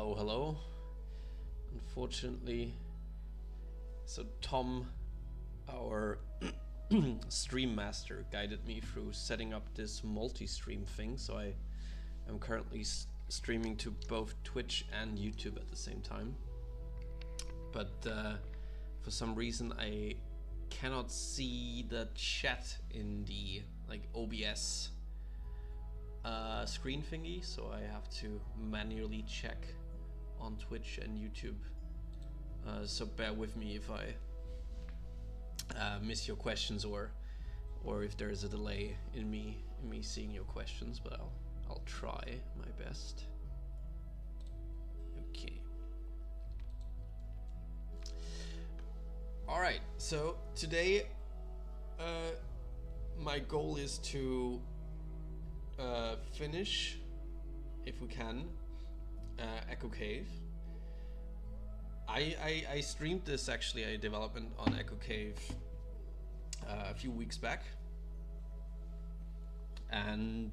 Hello, hello. Unfortunately, so Tom, our stream master, guided me through setting up this multi-stream thing, so I am currently streaming to both Twitch and YouTube at the same time. But for some reason I cannot see the chat in the OBS screen thingy, so I have to manually check on Twitch and YouTube. So bear with me if I miss your questions or if there is a delay in me seeing your questions, but I'll try my best. Okay. All right. So today, my goal is to finish, if we can, Echo Cave. I streamed this actually, a development on Echo Cave a few weeks back, and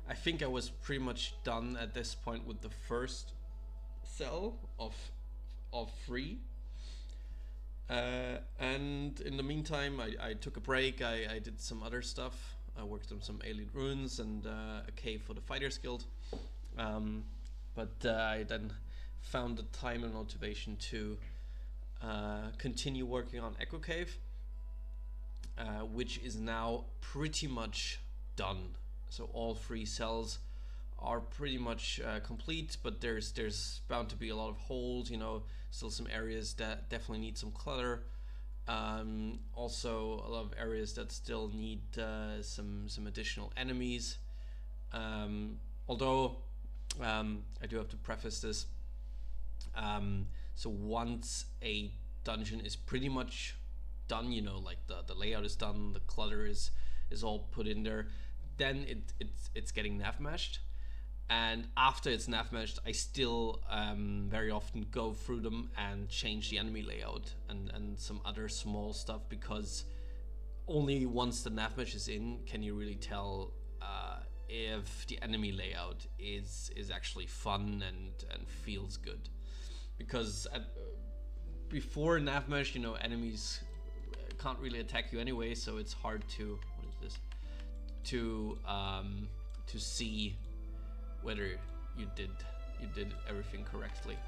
I think I was pretty much done at this point with the first cell of 3. And in the meantime, I took a break. I did some other stuff. I worked on some alien ruins and a cave for the Fighters Guild. But I then found the time and motivation to continue working on Echo Cave, which is now pretty much done. So all 3 cells are pretty much complete, but there's bound to be a lot of holes, you know, still some areas that definitely need some clutter. Also a lot of areas that still need some additional enemies. Although I do have to preface this. So once a dungeon is pretty much done, you know, like the layout is done, the clutter is all put in there, then it's getting nav meshed. And after it's nav meshed, I still very often go through them and change the enemy layout and some other small stuff, because only once the nav mesh is in can you really tell if the enemy layout is actually fun and feels good. Because before nav mesh, you know, enemies can't really attack you anyway, so it's hard to to see whether you did everything correctly.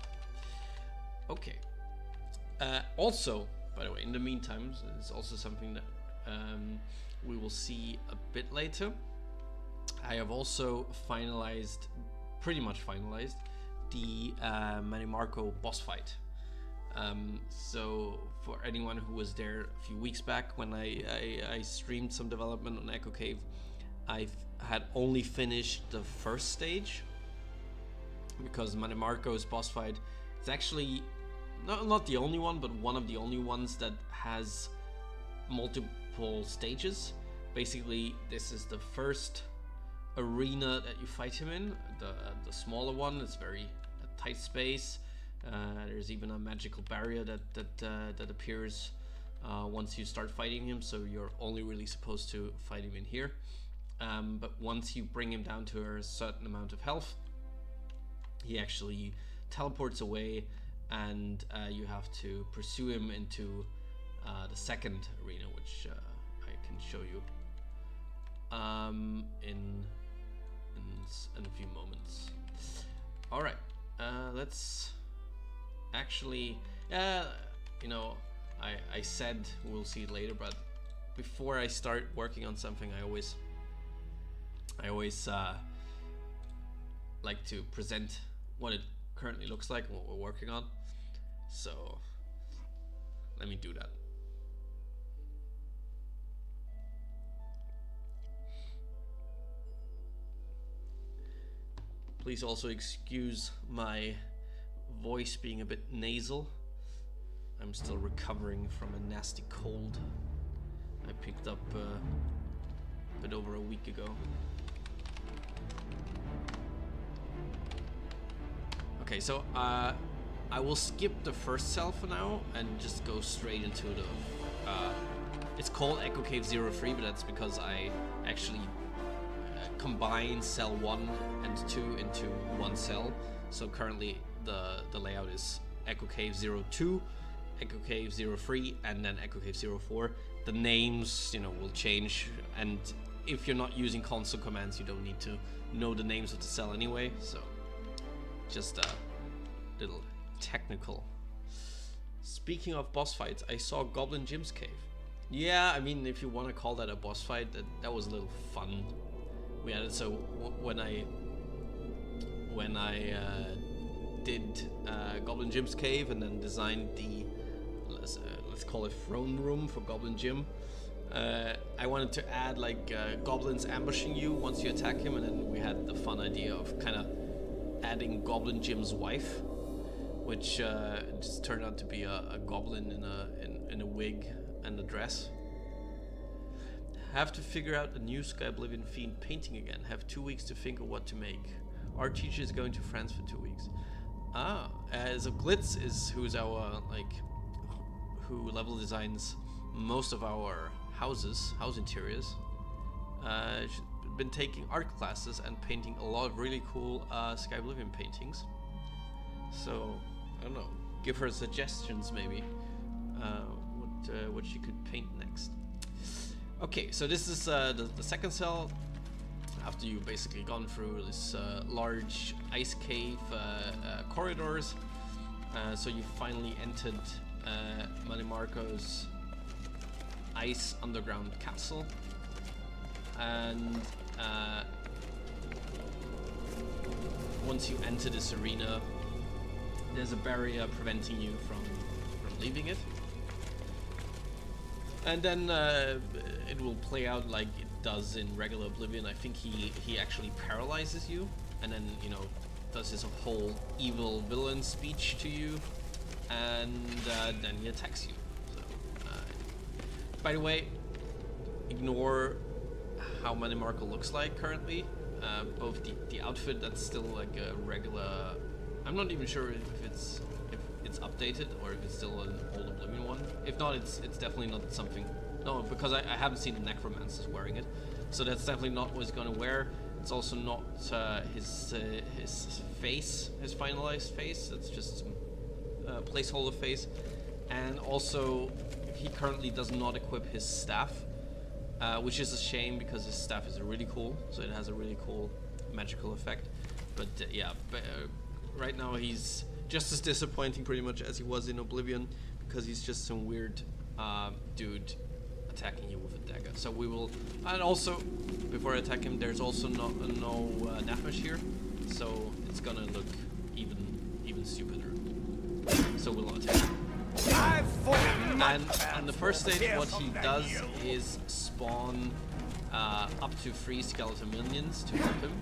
Okay. Also, by the way, in the meantime, it's also something that we will see a bit later. I have also pretty much finalized the Mannimarco boss fight. So for anyone who was there a few weeks back when I streamed some development on Echo Cave, I had only finished the first stage, because Mannimarco's boss fight is actually not the only one, but one of the only ones that has multiple stages. Basically, this is the first arena that you fight him in, the smaller one. It's very a tight space. There's even a magical barrier that appears once you start fighting him, so you're only really supposed to fight him in here. But once you bring him down to a certain amount of health, he actually teleports away, and you have to pursue him into the second arena, which I can show you in a few moments. All right, let's actually, you know, I said we'll see it later, but before I start working on something, I always like to present what it currently looks like and what we're working on. So let me do that. Please also excuse my voice being a bit nasal. I'm still recovering from a nasty cold I picked up a bit over a week ago. Okay, so I will skip the first cell for now and just go straight into the it's called Echo Cave 03, but that's because I actually combine cell 1 and 2 into one cell. So currently the layout is Echo Cave 02, Echo Cave 03, and then Echo Cave 04. The names, you know, will change, and if you're not using console commands, you don't need to know the names of the cell anyway. So just a little technical. Speaking of boss fights, I saw Goblin Jim's cave. Yeah, I mean, if you want to call that a boss fight, that was a little fun. We had it. So when I did Goblin Jim's cave and then designed the let's call it throne room for Goblin Jim, I wanted to add like goblins ambushing you once you attack him, and then we had the fun idea of kind of adding Goblin Jim's wife, which just turned out to be a goblin in a wig and a dress. Have to figure out a new Skyblivion themed painting again. Have 2 weeks to think of what to make. Our teacher is going to France for 2 weeks. So Glitz is who's our who level designs most of our house interiors. She's been taking art classes and painting a lot of really cool Skyblivion paintings. So I don't know, give her suggestions maybe what she could paint next. Okay, so this is the second cell. After you've basically gone through this large ice cave corridors, so you finally entered Mannimarco's ice underground castle, and once you enter this arena, there's a barrier preventing you from leaving it, and then it will play out like it does in regular Oblivion. I think he actually paralyzes you, and then, you know, does his whole evil villain speech to you, and then he attacks you. So, by the way, ignore how Mannimarco looks like currently. Both the outfit, that's still like a regular. I'm not even sure if it's updated or if it's still an old Oblivion one. If not, it's definitely not something. No, because I haven't seen the necromancers wearing it, so that's definitely not what he's gonna wear. It's also not his face, his finalized face. It's just some placeholder face, and also he currently does not equip his staff, which is a shame because his staff is really cool. So it has a really cool magical effect. But right now he's just as disappointing pretty much as he was in Oblivion, because he's just some weird dude attacking you with a dagger. So we will, and also before I attack him, there's also no Nafmesh here, so it's gonna look even stupider. So we'll attack him. And the first stage, what he does is spawn up to 3 skeleton minions to help him.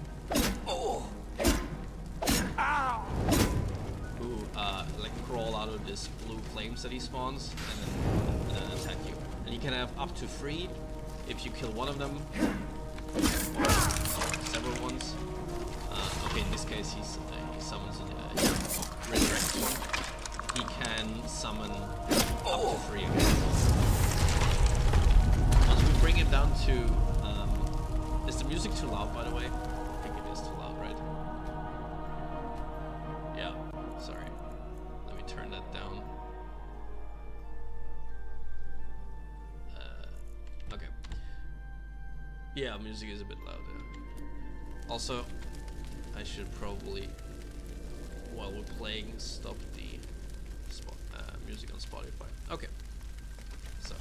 Who like crawl out of this blue flames that he spawns and then attack you. And you can have up to 3 if you kill one of them, or several ones. Okay, in this case he summons a resurrection. He can summon up to 3 again. Once we bring it down to, is the music too loud, by the way? I think it is too loud, right? Yeah, sorry. Let me turn that down. Okay. Yeah, music is a bit loud. Also, I should probably, while we're playing, stop the music on Spotify. Okay. So,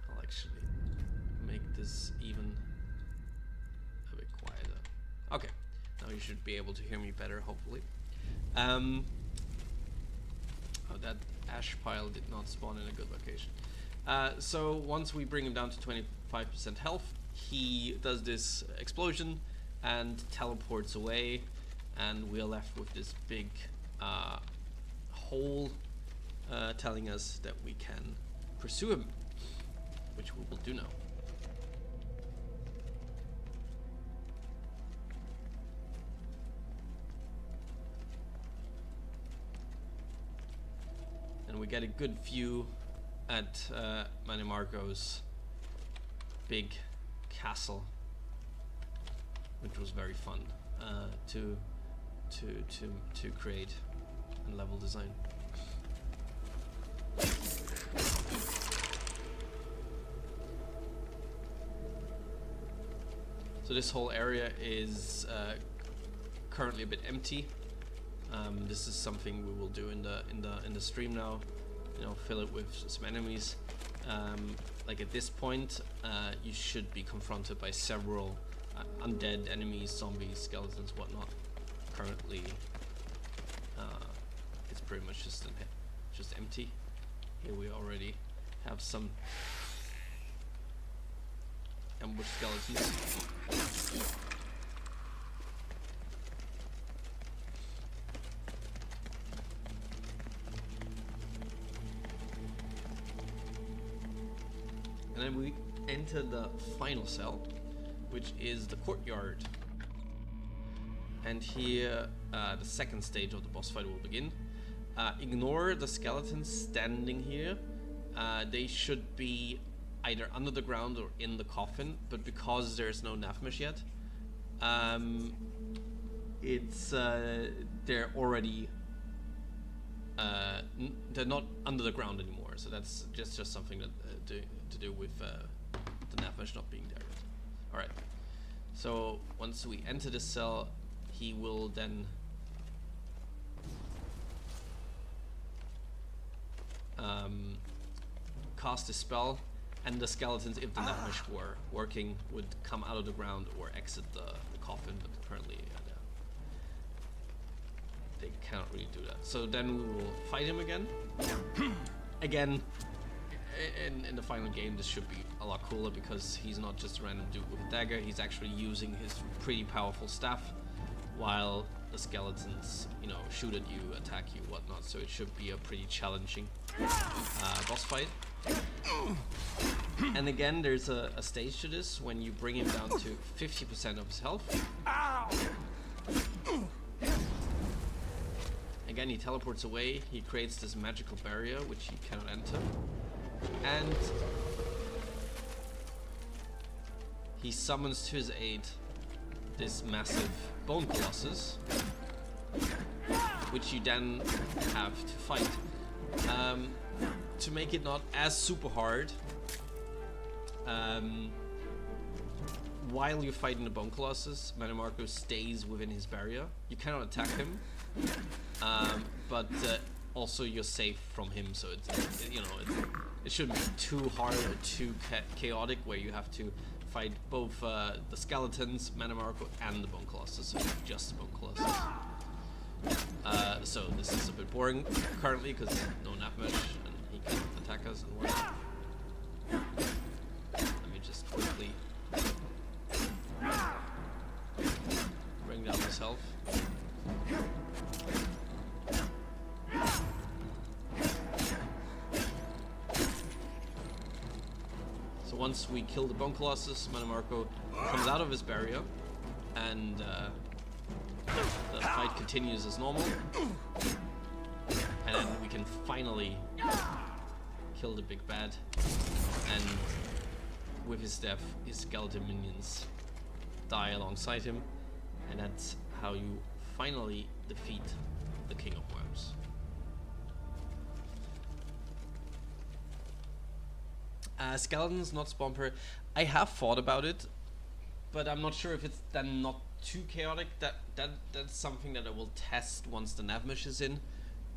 I'll actually make this even a bit quieter. Okay. Now you should be able to hear me better, hopefully. Oh, that ash pile did not spawn in a good location. So once we bring him down to 25% health, he does this explosion and teleports away, and we're left with this big hole telling us that we can pursue him, which we will do now. And we get a good view at Mannimarco's big castle, which was very fun to to create and level design. So this whole area is currently a bit empty. This is something we will do in the stream now. You know, fill it with some enemies. Like at this point, you should be confronted by several undead enemies, zombies, skeletons, whatnot. Currently, it's pretty much just empty. Here we already have some ambush skeletons. And then we enter the final cell, which is the courtyard. And here, the second stage of the boss fight will begin. Ignore the skeletons standing here. They should be either under the ground or in the coffin, but because there's no Navmesh yet, they're already they're not under the ground anymore. So that's just something that to do with the Navmesh not being there yet. All right. So once we enter the cell, he will then cast a spell, and the skeletons, if the Navmesh were working, would come out of the ground or exit the coffin, but currently they cannot really do that. So then we will fight him again. Again, in the final game, this should be a lot cooler because he's not just a random dude with a dagger, he's actually using his pretty powerful staff, while the skeletons, you know, shoot at you, attack you, whatnot. So it should be a pretty challenging boss fight. And again, there's a stage to this when you bring him down to 50% of his health. Again, he teleports away, he creates this magical barrier which he cannot enter, and he summons to his aid this massive bone colossus, which you then have to fight. To make it not as super hard, while you're fighting the bone colossus, Mannimarco stays within his barrier. You cannot attack him, but also you're safe from him. So it shouldn't be too hard or too chaotic, where you have to fight both the skeletons, Mannimarco, and the bone colossus. So just the bone colossus. So this is a bit boring currently because no Navmesh and he can attack us and whatnot. Let me just quickly bring down his health. So once we kill the bone colossus, Mannimarco comes out of his barrier, and the fight continues as normal, and then we can finally kill the big bad, and with his death, his skeleton minions die alongside him, and that's how you finally defeat the King of Worms. Skeletons not spawn per. I have thought about it, but I'm not sure if it's then not too chaotic. That's something that I will test once the Navmesh is in,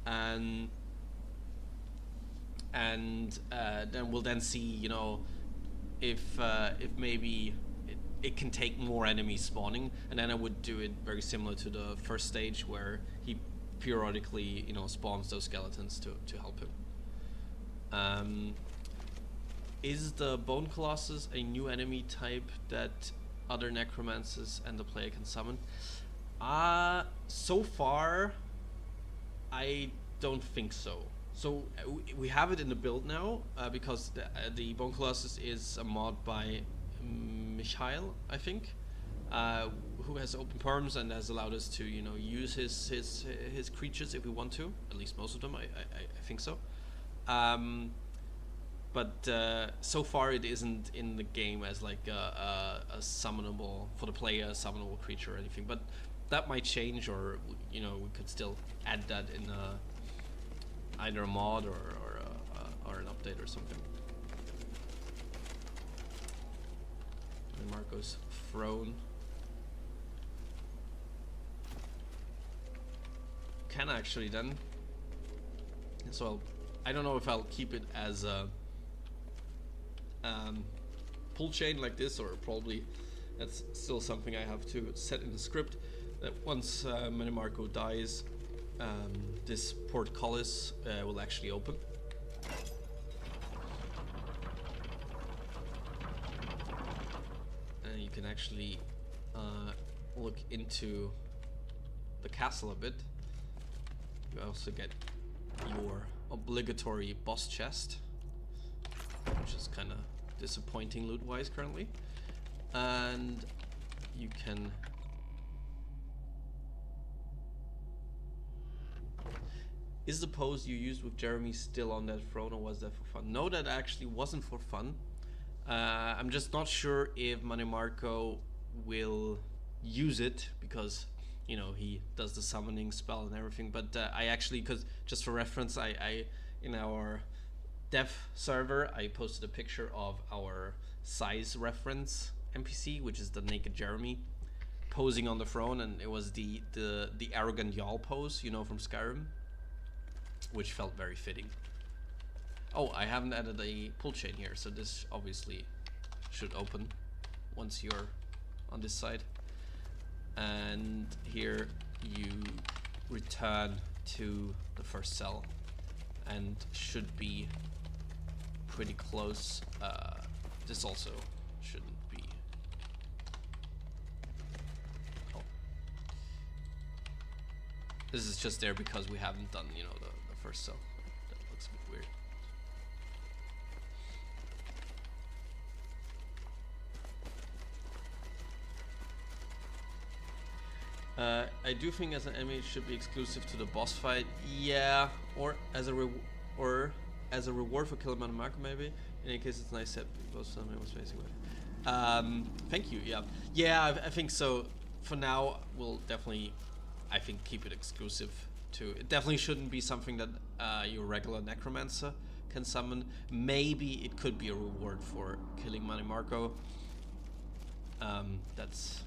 and then we'll then see, you know, if maybe it can take more enemies spawning, and then I would do it very similar to the first stage where he periodically, you know, spawns those skeletons to help him. Is the Bone Colossus a new enemy type that other necromancers and the player can summon? So far, I don't think so. So we have it in the build now because the Bone Colossus is a mod by Michael, I think, who has open perms and has allowed us to, you know, use his creatures if we want to. At least most of them, I think so. But so far it isn't in the game as like a summonable, for the player, a summonable creature or anything. But that might change, or you know, we could still add that in either a mod or an update or something. Mannimarco's throne. Can actually then. So I don't know if I'll keep it as a pull chain like this, or probably that's still something I have to set in the script, that once Mannimarco dies, this portcullis will actually open. And you can actually look into the castle a bit. You also get your obligatory boss chest, which is kind of disappointing loot wise currently, and you can is the pose you used with Jeremy still on that throne, or was that for fun? No, that actually wasn't for fun. I'm just not sure if Mannimarco will use it, because you know, he does the summoning spell and everything, but I actually, because just for reference, I in our dev server I posted a picture of our size reference NPC, which is the naked Jeremy posing on the throne, and it was the arrogant Jarl pose, you know, from Skyrim, which felt very fitting. Oh, I haven't added a pull chain here, so this obviously should open once you're on this side. And here you return to the first cell, and should be pretty close. This also shouldn't be. Oh, this is just there because we haven't done, you know, the first cell. That looks a bit weird. I do think as an enemy it should be exclusive to the boss fight. Yeah, or as a reward for killing Mannimarco maybe. In any case, it's nice that both something was facing with. Thank you. Yeah, I think so. For now, we'll definitely, I think, keep it exclusive to. It definitely shouldn't be something that your regular necromancer can summon. Maybe it could be a reward for killing Mannimarco. That's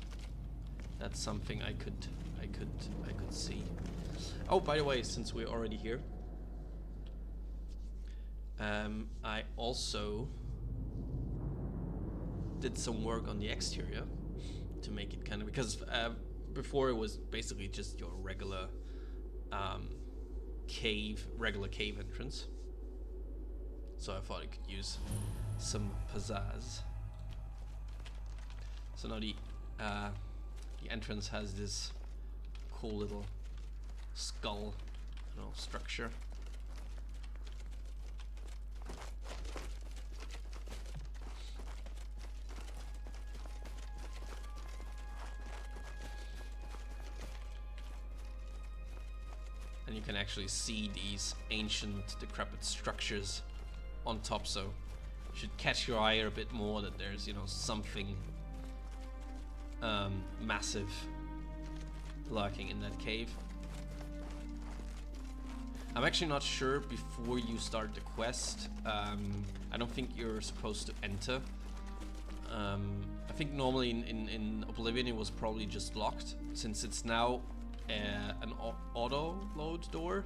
something I could see. Oh, by the way, since we're already here, I also did some work on the exterior to make it kind of, because before it was basically just your regular cave entrance. So I thought it could use some pizzazz. So now the entrance has this cool little skull, you know, structure. And you can actually see these ancient decrepit structures on top, so it should catch your eye a bit more that there's, you know, something massive lurking in that cave. I'm actually not sure before you start the quest. I don't think you're supposed to enter. I think normally in Oblivion it was probably just locked. Since it's now an auto load door,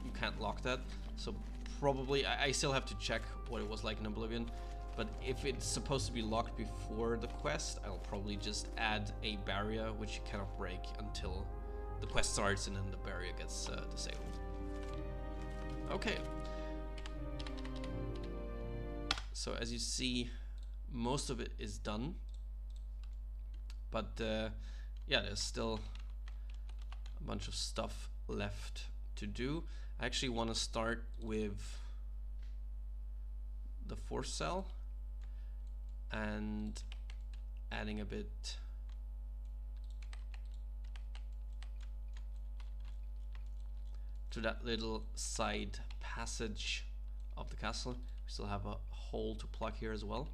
you can't lock that. So probably, I still have to check what it was like in Oblivion. But if it's supposed to be locked before the quest, I'll probably just add a barrier which you cannot break until the quest starts, and then the barrier gets disabled. Okay. So as you see, most of it is done. But yeah, there's still a bunch of stuff left to do. I actually want to start with the fourth cell and adding a bit to that little side passage of the castle. We still have a hole to plug here as well,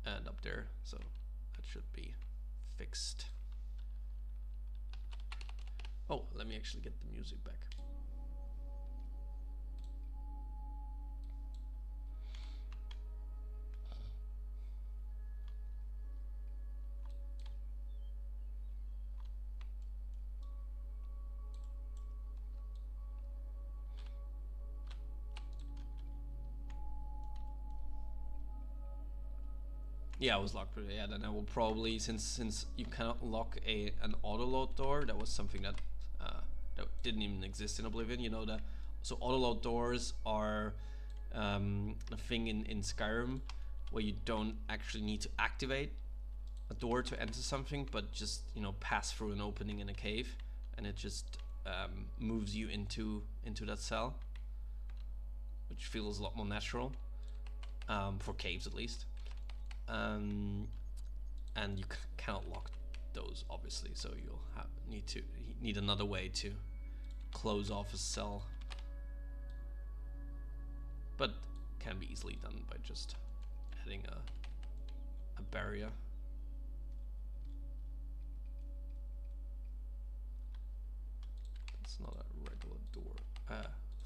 and up there, so that should be fixed. Oh, let me actually get the music back. Yeah, I was locked. But yeah, then I will probably, since you cannot lock an auto load door, that was something that that didn't even exist in Oblivion. You know that. So auto load doors are a thing in Skyrim where you don't actually need to activate a door to enter something, but just, you know, pass through an opening in a cave, and it just moves you into that cell, which feels a lot more natural for caves at least. And you cannot lock those, obviously, so you'll need another way to close off a cell, but can be easily done by just adding a barrier. It's not a regular door.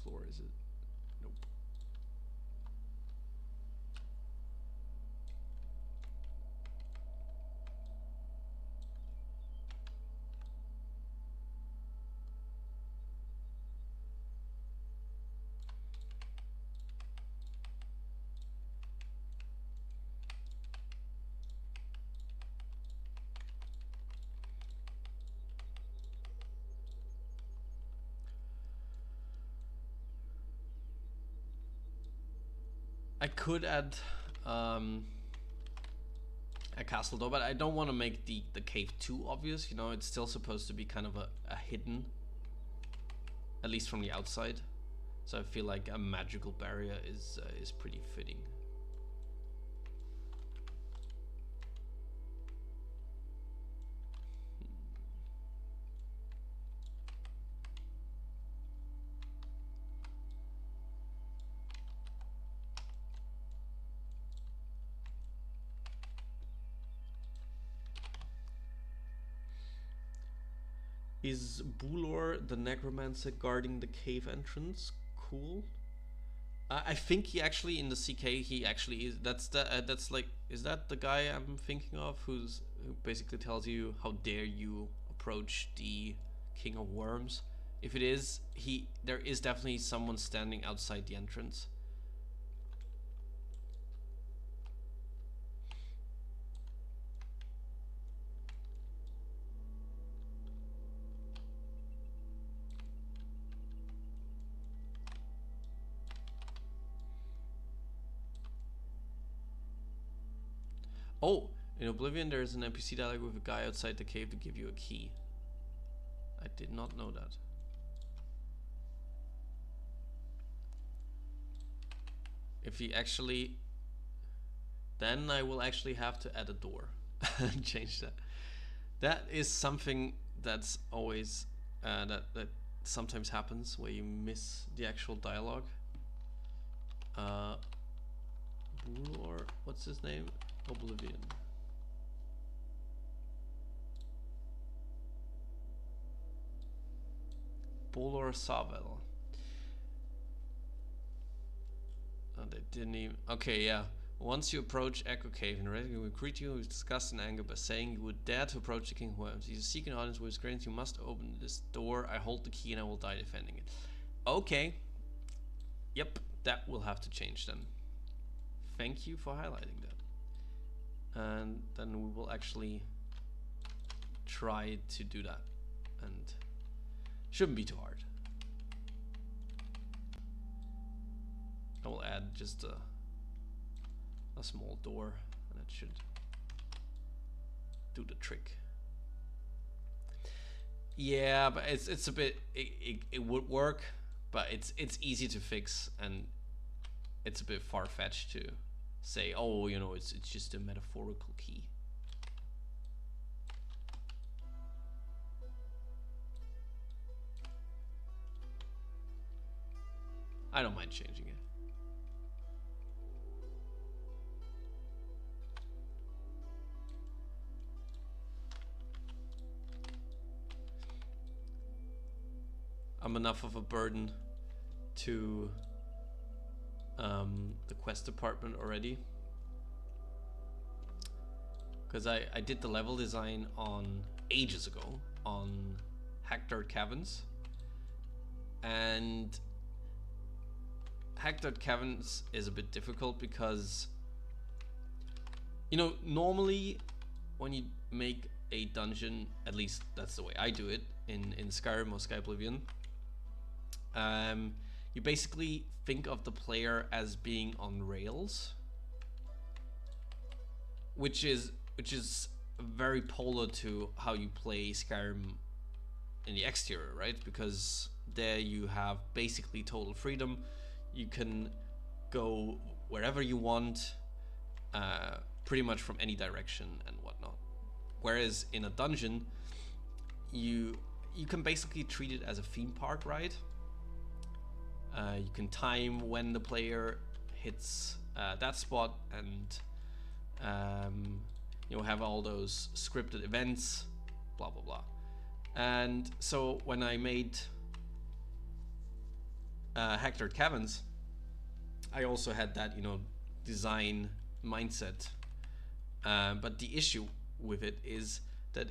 Floor, is it? Nope. I could add a castle door, but I don't want to make the cave too obvious. You know, it's still supposed to be kind of a hidden, at least from the outside. So I feel like a magical barrier is pretty fitting. Is Bulor the necromancer guarding the cave entrance? Cool. I think he actually, in the CK, he actually is. That's like, is that the guy I'm thinking of, who basically tells you how dare you approach the King of Worms? If it is, there is definitely someone standing outside the entrance. Oh, in Oblivion there's an NPC dialogue with a guy outside the cave to give you a key. I did not know that. If he actually... Then I will actually have to add a door and change that. That is something that's always... that sometimes happens, where you miss the actual dialogue. Bulor, what's his name? Oblivion. Bolor Savel. Oh, they didn't even... Okay, yeah. Once you approach Echo Cave, and Ready will greet you with disgust and anger by saying you would dare to approach the King of Worms. You seek an audience with his grains, you must open this door. I hold the key and I will die defending it. Okay. Yep, that will have to change then. Thank you for highlighting that. And then we will actually try to do that, and shouldn't be too hard. I will add just a small door, and that should do the trick. Yeah, but it's a bit, it would work, but it's easy to fix, and it's a bit far-fetched to say, oh, you know, it's just a metaphorical key. I don't mind changing it. I'm enough of a burden to the quest department already, because I did the level design on ages ago on Hector Caverns, and Hector Caverns is a bit difficult because, you know, normally when you make a dungeon, at least that's the way I do it in Skyrim or Skyblivion, you basically think of the player as being on rails, which is very polar to how you play Skyrim in the exterior, right? Because there you have basically total freedom. You can go wherever you want, pretty much from any direction and whatnot. Whereas in a dungeon, you can basically treat it as a theme park ride. You can time when the player hits that spot, and you'll have all those scripted events, blah blah blah. And so when I made Hector Caverns, I also had that, you know, design mindset. But the issue with it is that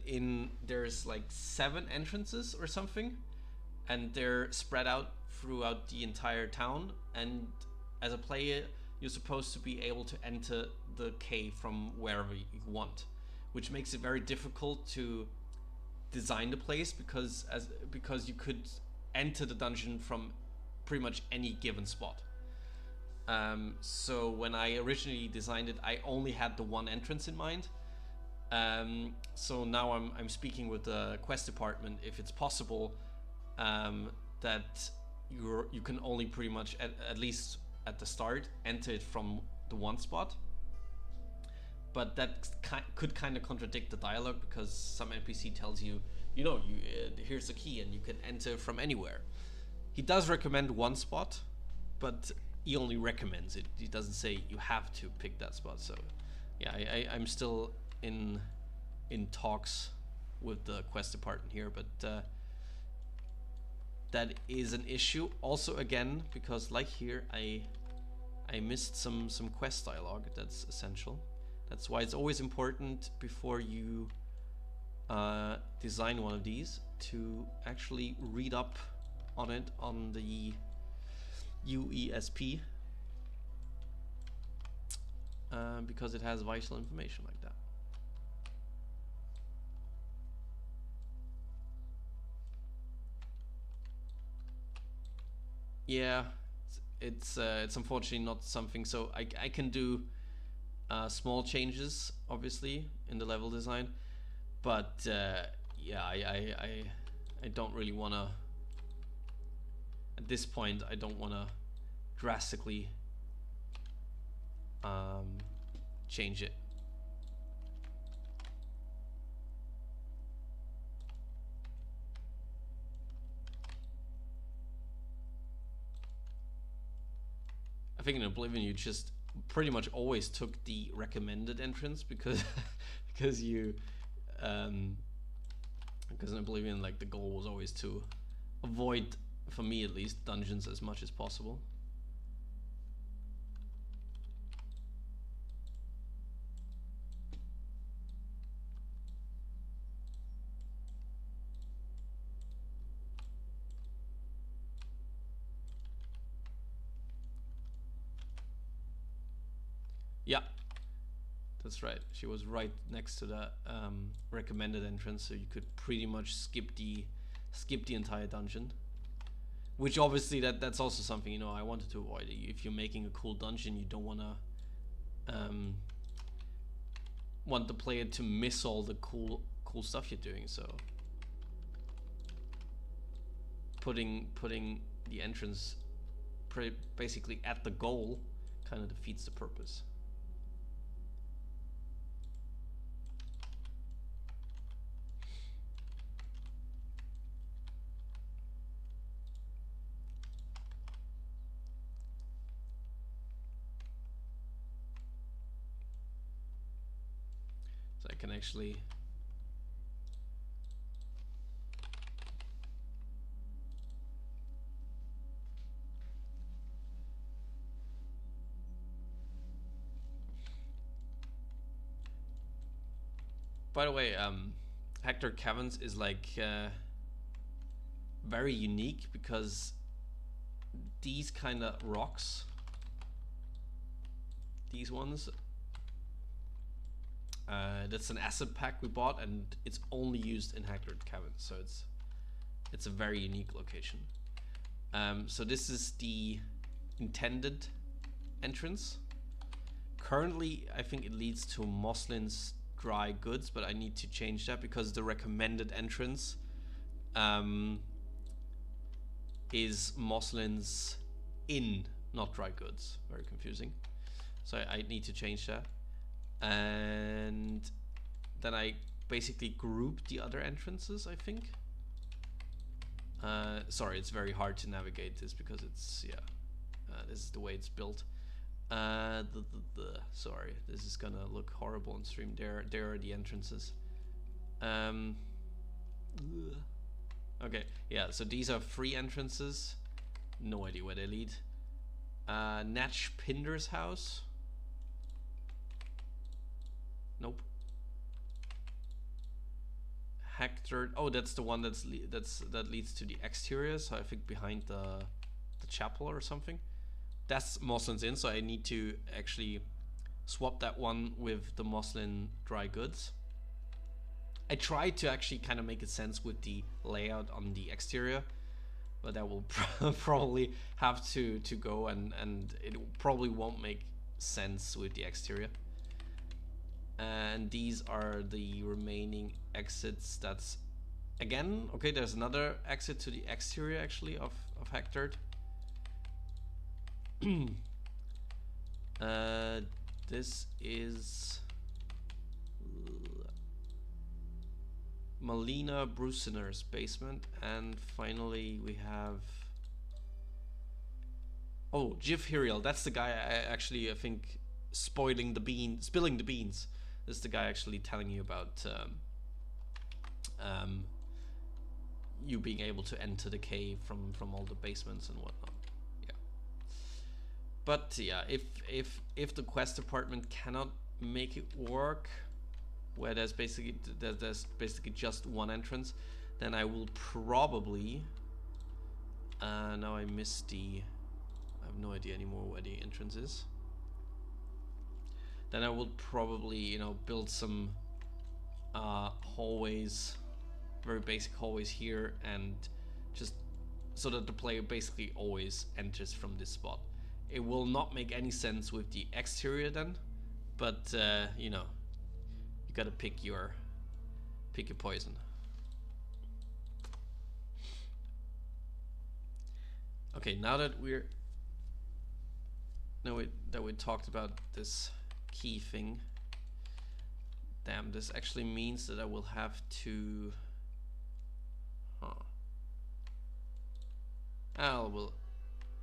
there's like 7 entrances or something, and they're spread out throughout the entire town, and as a player you're supposed to be able to enter the cave from wherever you want, which makes it very difficult to design the place, because you could enter the dungeon from pretty much any given spot. So when I originally designed it, I only had the one entrance in mind. So now I'm speaking with the quest department if it's possible that you can only pretty much, at least at the start, enter it from the one spot. But that could kind of contradict the dialogue, because some NPC tells you, you know, here's the key and you can enter from anywhere. He does recommend one spot, but he only recommends it. He doesn't say you have to pick that spot. So yeah, I'm still in talks with the quest department here, but that is an issue. Also, again, because like here, I missed some quest dialogue that's essential. That's why it's always important before you design one of these to actually read up on it on the UESP, because it has vital information like that. Yeah, it's unfortunately not something, so I can do small changes obviously in the level design, but yeah, I don't really want to, at this point I don't want to drastically change it. I think in Oblivion you just pretty much always took the recommended entrance, because because in Oblivion, like, the goal was always to avoid, for me at least, dungeons as much as possible. Yeah, that's right. She was right next to the recommended entrance, so you could pretty much skip the entire dungeon. Which obviously that's also something, you know, I wanted to avoid. If you're making a cool dungeon, you don't wanna want the player to miss all the cool stuff you're doing. So putting the entrance basically at the goal kind of defeats the purpose. So I can actually By the way, Hector Caverns is like very unique because these kind of rocks, these ones, that's an asset pack we bought, and it's only used in Hector Caverns, so it's a very unique location. So this is the intended entrance. Currently, I think it leads to Moslin's dry goods, but I need to change that because the recommended entrance is Moslin's inn, not dry goods. Very confusing. So I need to change that. And then I basically group the other entrances, I think. Sorry, it's very hard to navigate this because it's, this is the way it's built. Sorry, this is gonna look horrible on stream. There are the entrances. Okay, yeah, so these are 3 entrances. No idea where they lead. Natch Pinder's house. Nope. Hector. Oh, that's the one that leads to the exterior. So I think behind the chapel or something. That's Moslin's Inn. So I need to actually swap that one with the Moslin dry goods. I tried to actually kind of make it sense with the layout on the exterior, but that will probably have to go, and it probably won't make sense with the exterior. And these are the remaining exits. That's again, okay, there's another exit to the exterior actually of Hector. This is Malina Brusiner's basement, and finally we have, oh, Jiv Hiriel. That's the guy I think spilling the beans. This is the guy actually telling you about you being able to enter the cave from all the basements and whatnot. Yeah. But yeah, if the quest department cannot make it work, where there's basically just one entrance, then I will probably now I missed I have no idea anymore where the entrance is. Then I will probably, you know, build some hallways, very basic hallways here, and just so that the player basically always enters from this spot. It will not make any sense with the exterior then, but you know, you gotta pick your poison. Okay, now that we talked about this key thing, damn, this actually means that I will have to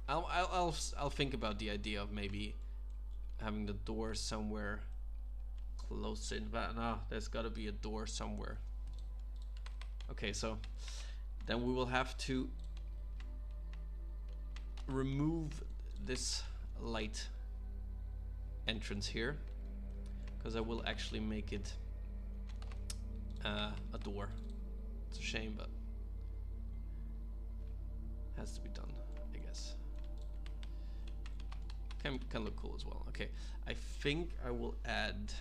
I'll think about the idea of maybe having the door somewhere close in, but no, there's got to be a door somewhere. Okay, so then we will have to remove this light entrance here, because I will actually make it a door. It's a shame, but has to be done, I guess. Can look cool as well. Okay, I think I will add,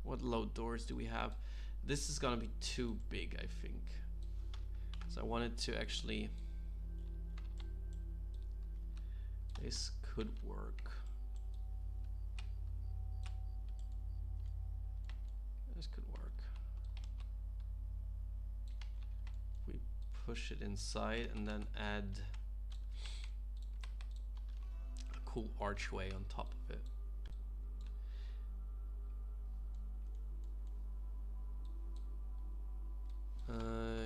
what load doors do we have? This is gonna be too big, I think, so I wanted to actually, this could work. This could work. We push it inside and then add a cool archway on top of it.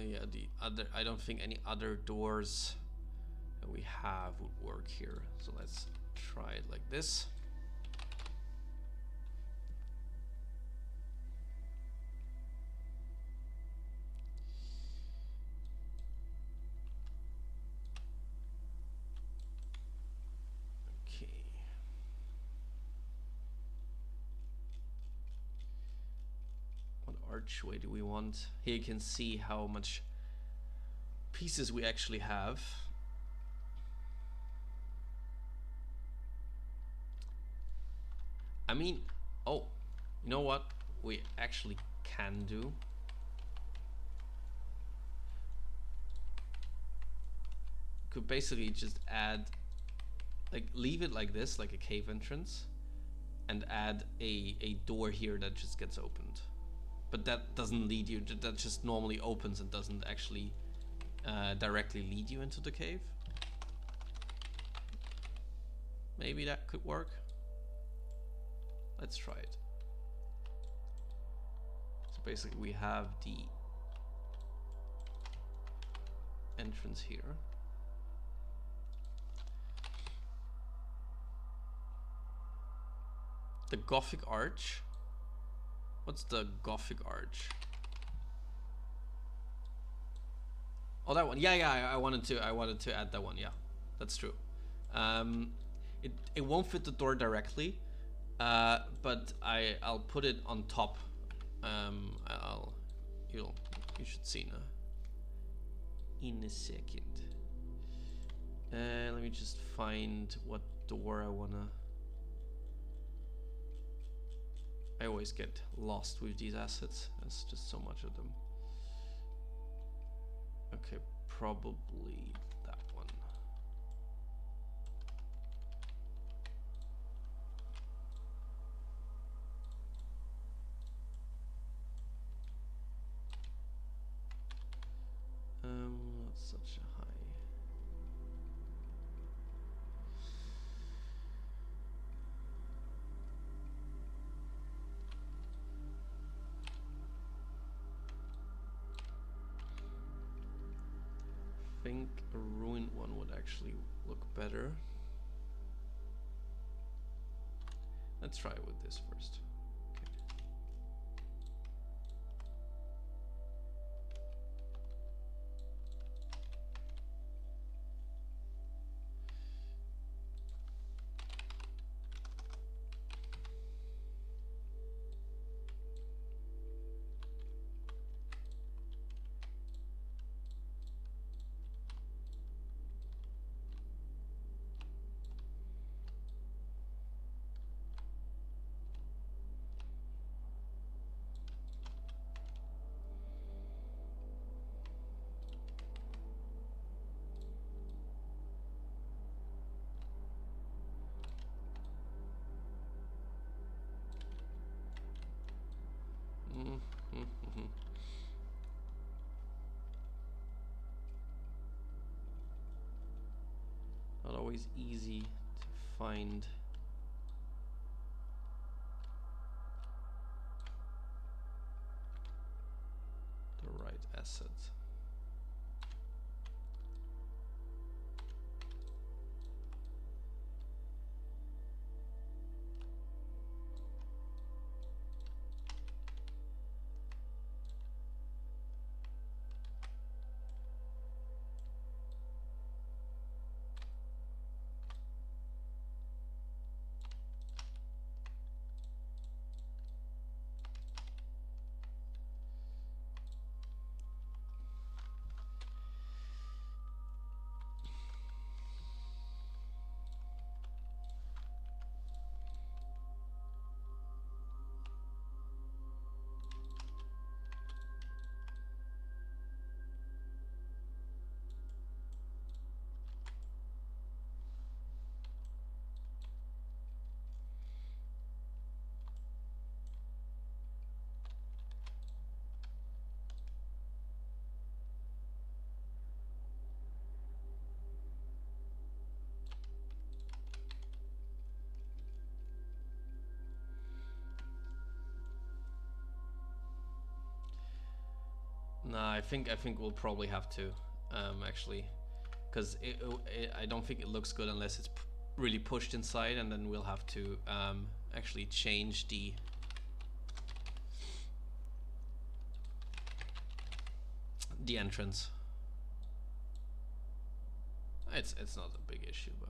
Yeah, the other, I don't think any other doors that we have would work here, so let's try it like this. Okay. archway do we want? Here you can see how much pieces we actually have. I mean, oh, you know what we actually can do? Could basically just add, like, leave it like this, like a cave entrance, and add a door here that just gets opened. But that doesn't lead you, that just normally opens and doesn't actually directly lead you into the cave. Maybe that could work. Let's try it. So basically we have the entrance here. The Gothic arch. What's the Gothic arch? Oh, that one. Yeah. I wanted to add that one. Yeah, that's true. It won't fit the door directly, but I'll put it on top. You should see now. In a second. Let me just find what door I wanna. I always get lost with these assets. There's just so much of them. Okay, probably that one. Not such a high. I think a ruined one would actually look better. Let's try with this first. Not always easy to find the right asset. Nah, I think we'll probably have to actually, because I don't think it looks good unless it's really pushed inside, and then we'll have to actually change the entrance. It's not a big issue, but.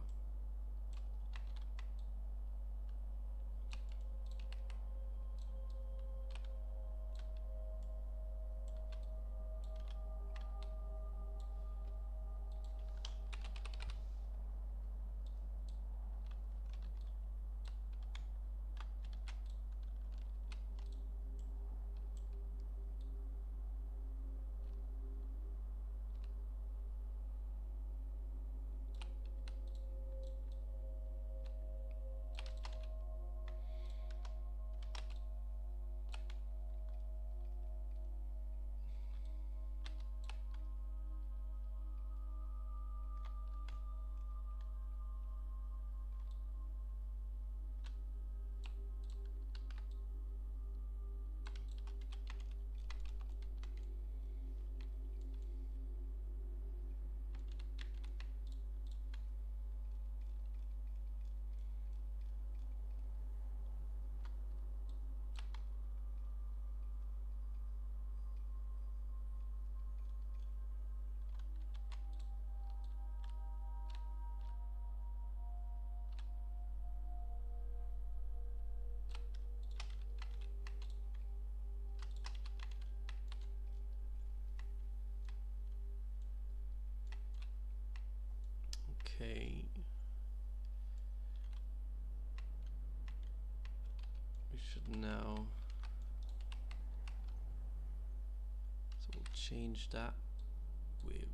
should now. So we'll change that with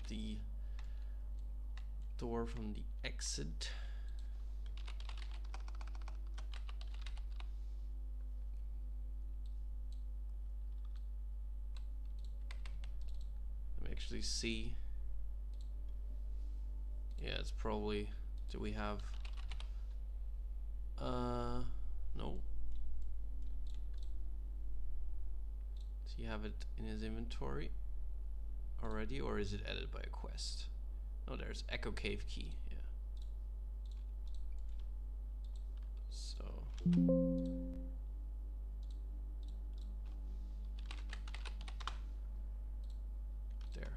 the door from the exit. Let me actually see. Yeah, it's probably, do we have no. Does he have it in his inventory already, or is it added by a quest? Oh, there's Echo Cave Key, yeah. So there.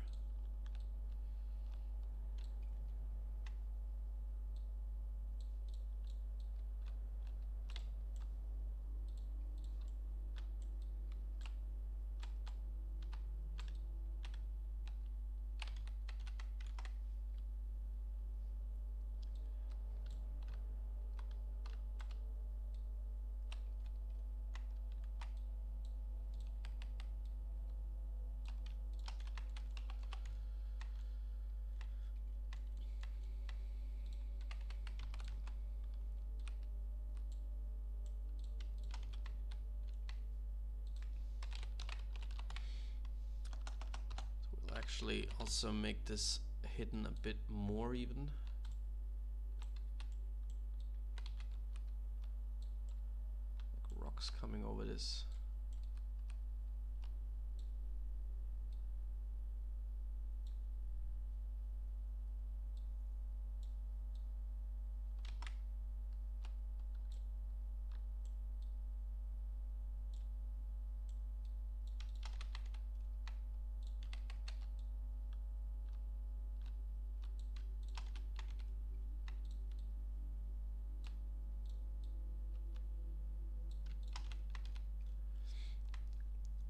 Actually also make this hidden a bit more even. Like rocks coming over this.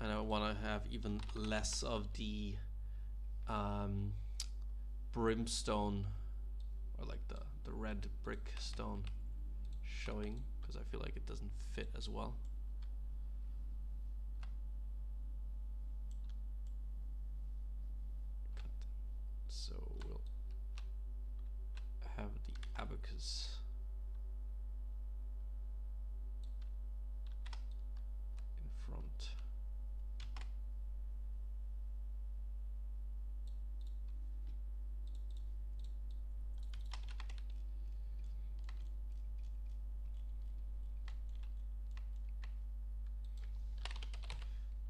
And I want to have even less of the brimstone, or like the red brick stone showing, because I feel like it doesn't fit as well. So we'll have the abacus in front.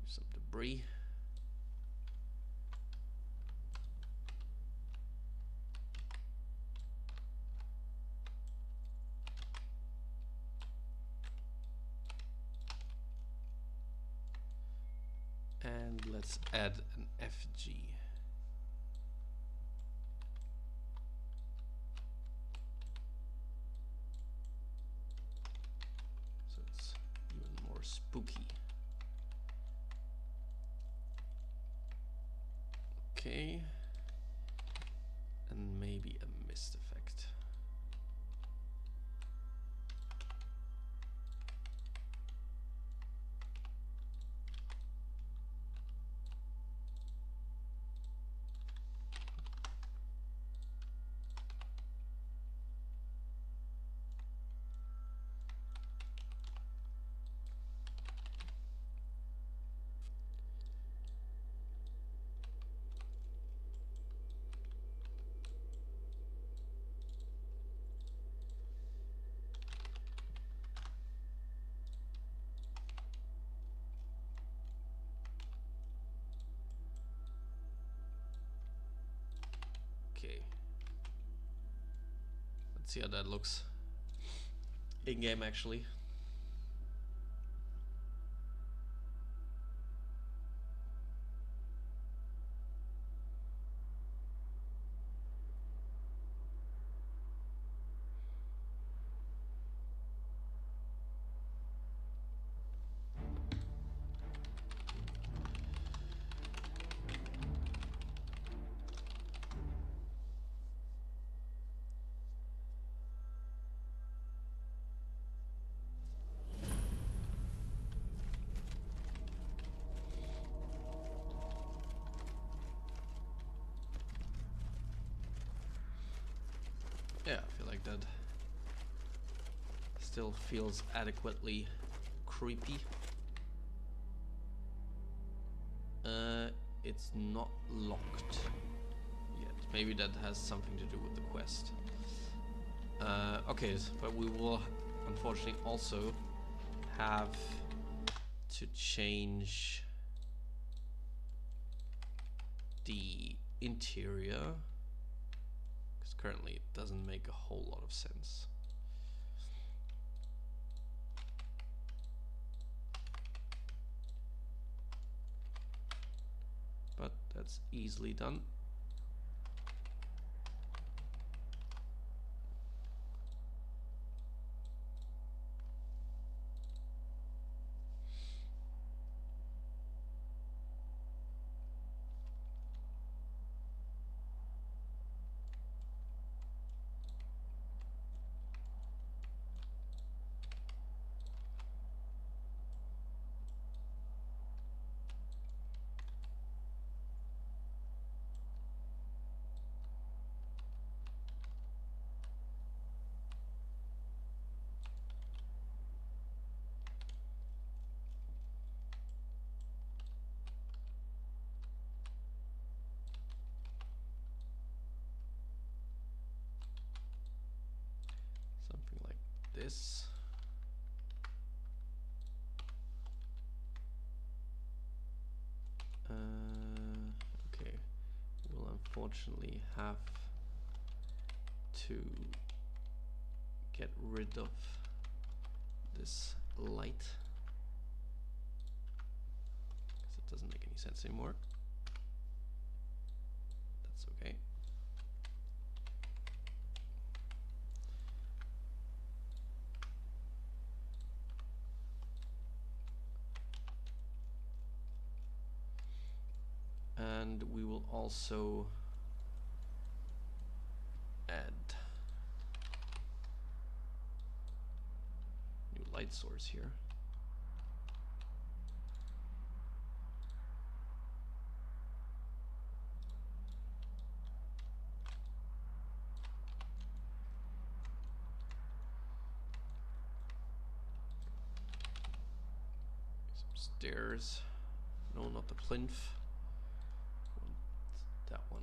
Some debris. And let's add an FG. So it's even more spooky. Okay. And maybe a mist effect. Okay. Let's see how that looks. in game actually. Yeah, I feel like that still feels adequately creepy. It's not locked yet. Maybe that has something to do with the quest. Okay, but we will unfortunately also have to change the interior, because currently it doesn't make a whole lot of sense. But that's easily done. Something like this. Okay, we'll unfortunately have to get rid of this light because it doesn't make any sense anymore. That's okay. And we will also add new light source here. Some stairs. No, not the plinth. That one.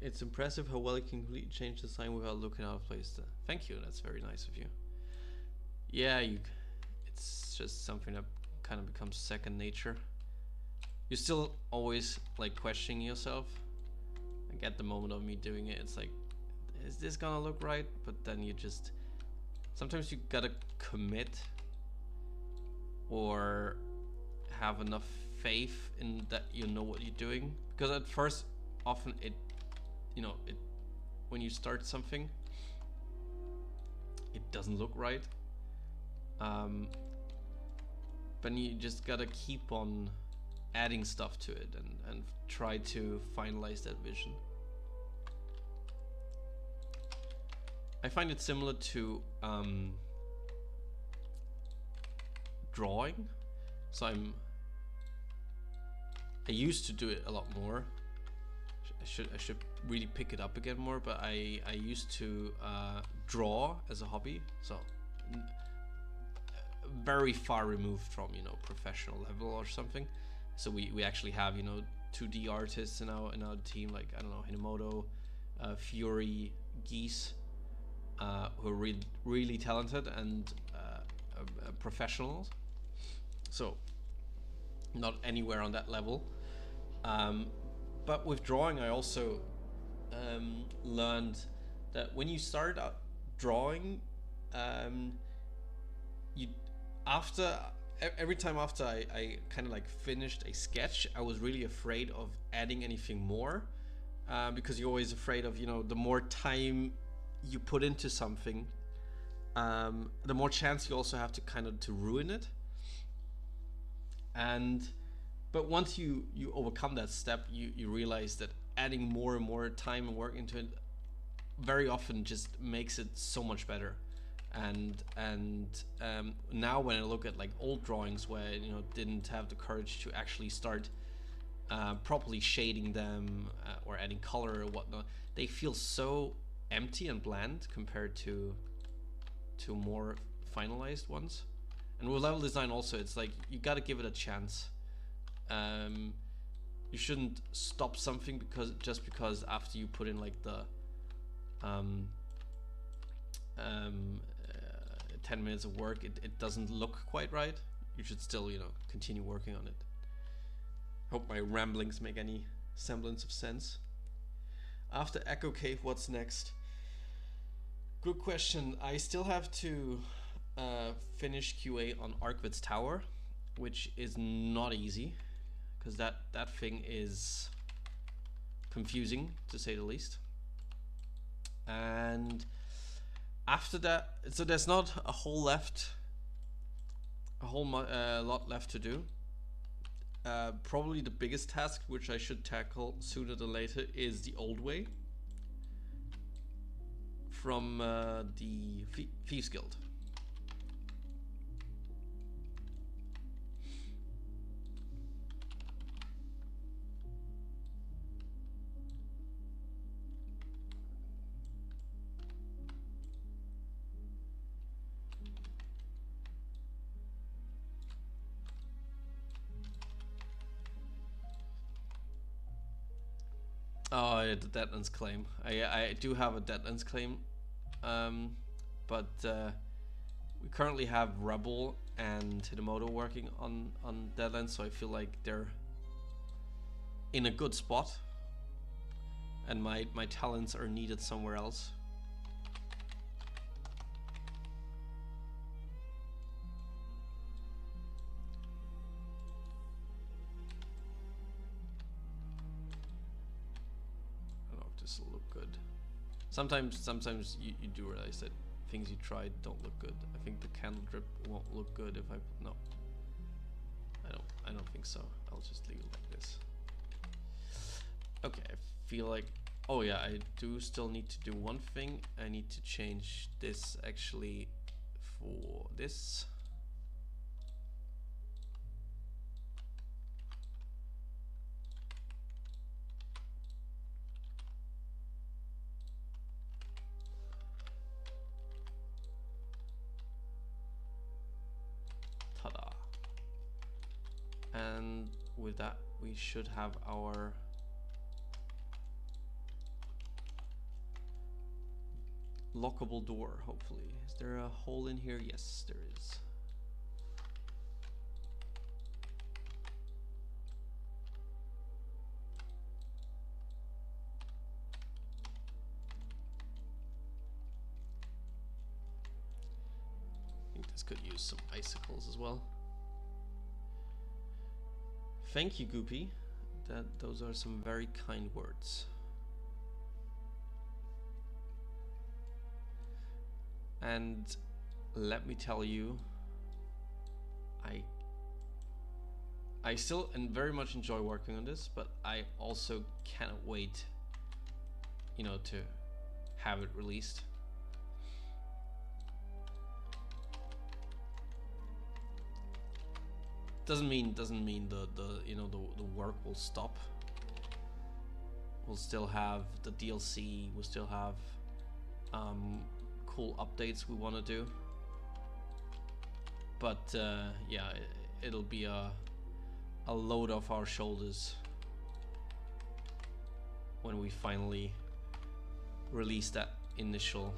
It's impressive how well you can completely change the sign without looking out of place. Thank you, that's very nice of you. Yeah, it's just something that kind of becomes second nature. You're still always like questioning yourself. Like at the moment of me doing it, it's like, is this gonna look right? But then you just, sometimes you gotta commit or have enough faith in that you know what you're doing. Because at first, often it, when you start something, it doesn't look right. But you just gotta keep on adding stuff to it and try to finalize that vision. I find it similar to drawing. So I used to do it a lot more. I should really pick it up again more, but I used to draw as a hobby, so very far removed from professional level or something. So we actually have 2D artists in our team, like I don't know, Hinomoto, Fury, Geese, who are really talented and professionals. So not anywhere on that level. But with drawing, I also learned that when you start out drawing, every time after I kind of like finished a sketch, I was really afraid of adding anything more, because you're always afraid of the more time you put into something, the more chance you also have to ruin it. But once you overcome that step, you realize that adding more and more time and work into it very often just makes it so much better. And now when I look at like old drawings where I didn't have the courage to actually start properly shading them or adding color or whatnot, they feel so empty and bland compared to more finalized ones. And with level design also, it's like you gotta give it a chance. You shouldn't stop something just because after you put in like the 10 minutes of work, it doesn't look quite right. You should still continue working on it. Hope my ramblings make any semblance of sense. After Echo Cave, what's next? Good question. I still have to finish QA on Arkwit's Tower, which is not easy, because that thing is confusing to say the least. And after that, so there's not a whole lot left to do. Probably the biggest task, which I should tackle sooner than later, is the Old Way from the Thieves Guild. Oh, yeah, the Deadlands claim. I do have a Deadlands claim, but we currently have Rebel and Hinomoto working on Deadlands, so I feel like they're in a good spot, and my talents are needed somewhere else. This will look good. Sometimes you do realize that things you tried don't look good. I think the candle drip won't look good if I no. I don't think so. I'll just leave it like this. Okay, I feel like, oh yeah, I do still need to do one thing. I need to change this actually for this. And with that, we should have our lockable door, hopefully. Is there a hole in here? Yes, there is. I think this could use some icicles as well. Thank you, Goopy. Those are some very kind words. And let me tell you, I still and very much enjoy working on this, but I also cannot wait, you know, to have it released. Doesn't mean the you know the work will stop. We'll still have the DLC. We'll still have cool updates we want to do. But yeah, it'll be a load off our shoulders when we finally release that initial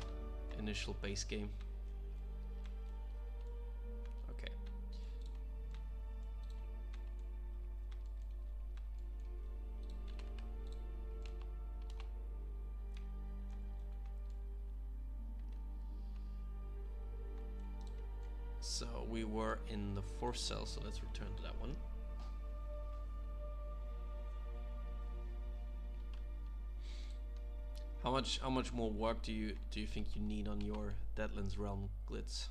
base game. Okay. So we were in the fourth cell, so let's return to that one. How much more work do you think you need on your Deadlands Realm glitz?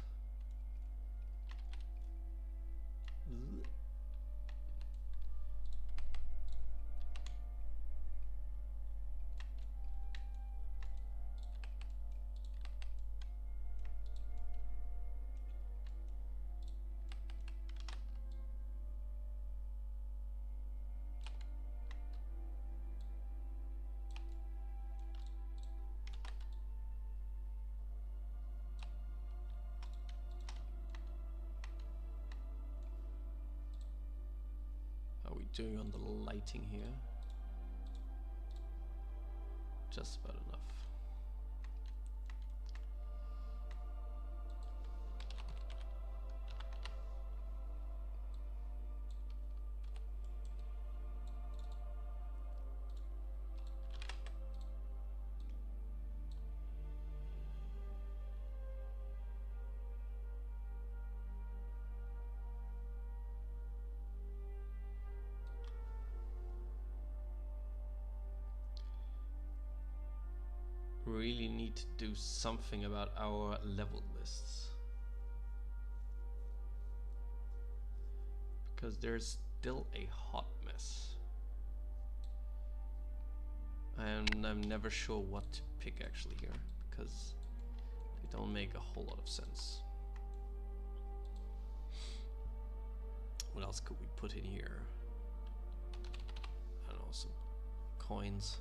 Doing on the lighting here. Just about enough. Really need to do something about our level lists, because there's still a hot mess and I'm never sure what to pick actually here, because they don't make a whole lot of sense. What else could we put in here? I don't know, some coins.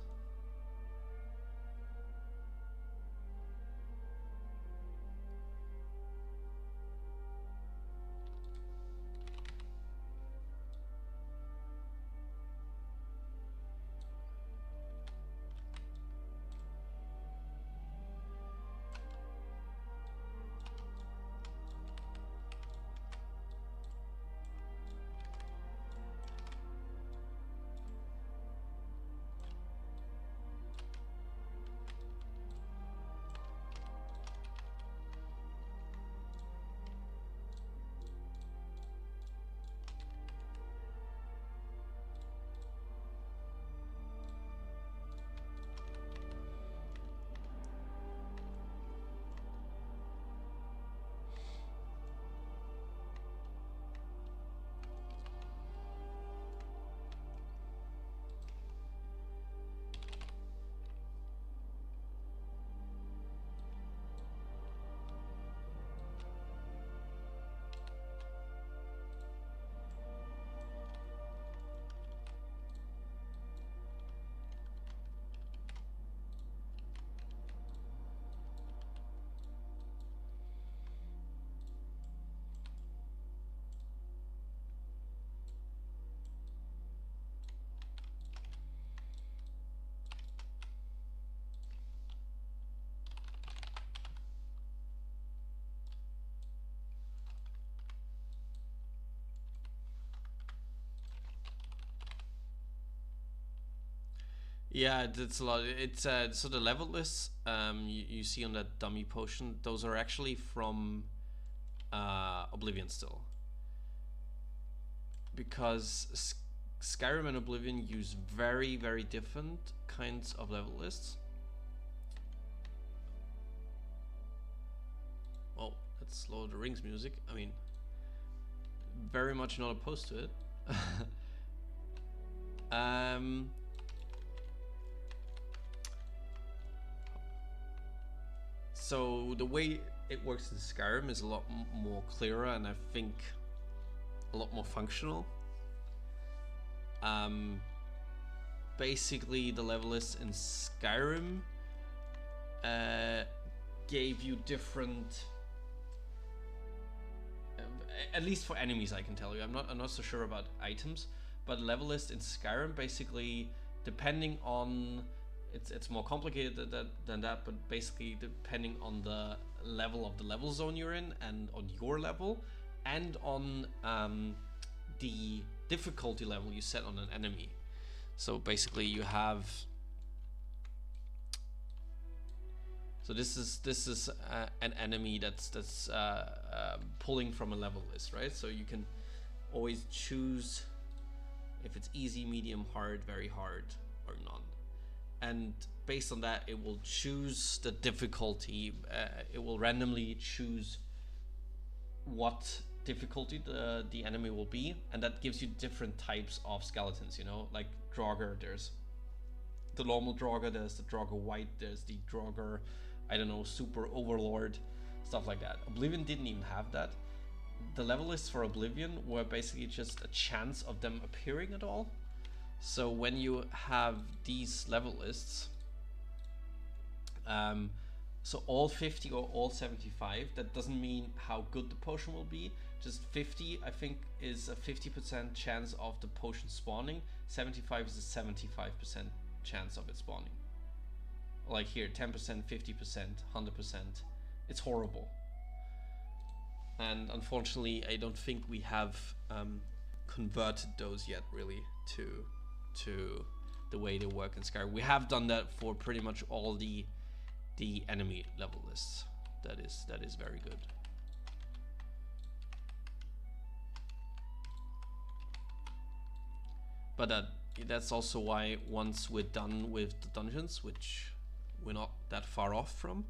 Yeah, it's a lot. It's so the level lists you see on that dummy potion, those are actually from Oblivion still, because Skyrim and Oblivion use very different kinds of level lists. Oh, that's Lord of the Rings music. I mean, very much not opposed to it. So the way it works in Skyrim is a lot more clearer, and I think a lot more functional. Basically, the level lists in Skyrim gave you different, at least for enemies, I can tell you. I'm not so sure about items, but level list in Skyrim basically, depending on, it's more complicated than that, but basically depending on the level of the level zone you're in, and on your level, and on the difficulty level you set on an enemy. So basically you have, so this is an enemy that's pulling from a level list, right? So you can always choose if it's easy, medium, hard, very hard, or none. And based on that, it will choose the difficulty. It will randomly choose what difficulty the enemy will be, and that gives you different types of skeletons, you know, like Draugr. There's the normal Draugr, there's the Draugr White, there's the Draugr, I don't know, Super Overlord, stuff like that. Oblivion didn't even have that. The level lists for Oblivion were basically just a chance of them appearing at all. So when you have these level lists, so all 50 or all 75, that doesn't mean how good the potion will be. Just 50, I think, is a 50% chance of the potion spawning. 75 is a 75% chance of it spawning. Like here, 10%, 50%, 100%. It's horrible. And unfortunately, I don't think we have converted those yet, really, to the way they work in Skyrim. We have done that for pretty much all the enemy level lists. That is very good. But that's also why once we're done with the dungeons, which we're not that far off from,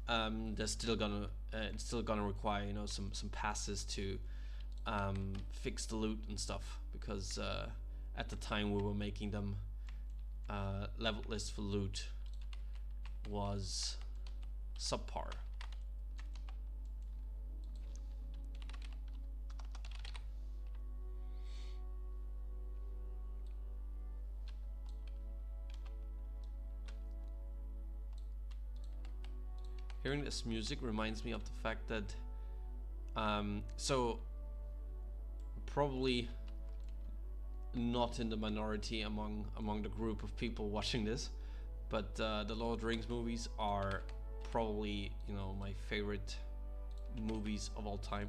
there's still gonna it's still gonna require, you know, some passes to fix the loot and stuff, because at the time we were making them, level list for loot was subpar. Hearing this music reminds me of the fact that so probably not in the minority among the group of people watching this, but the Lord of the Rings movies are probably, you know, my favorite movies of all time.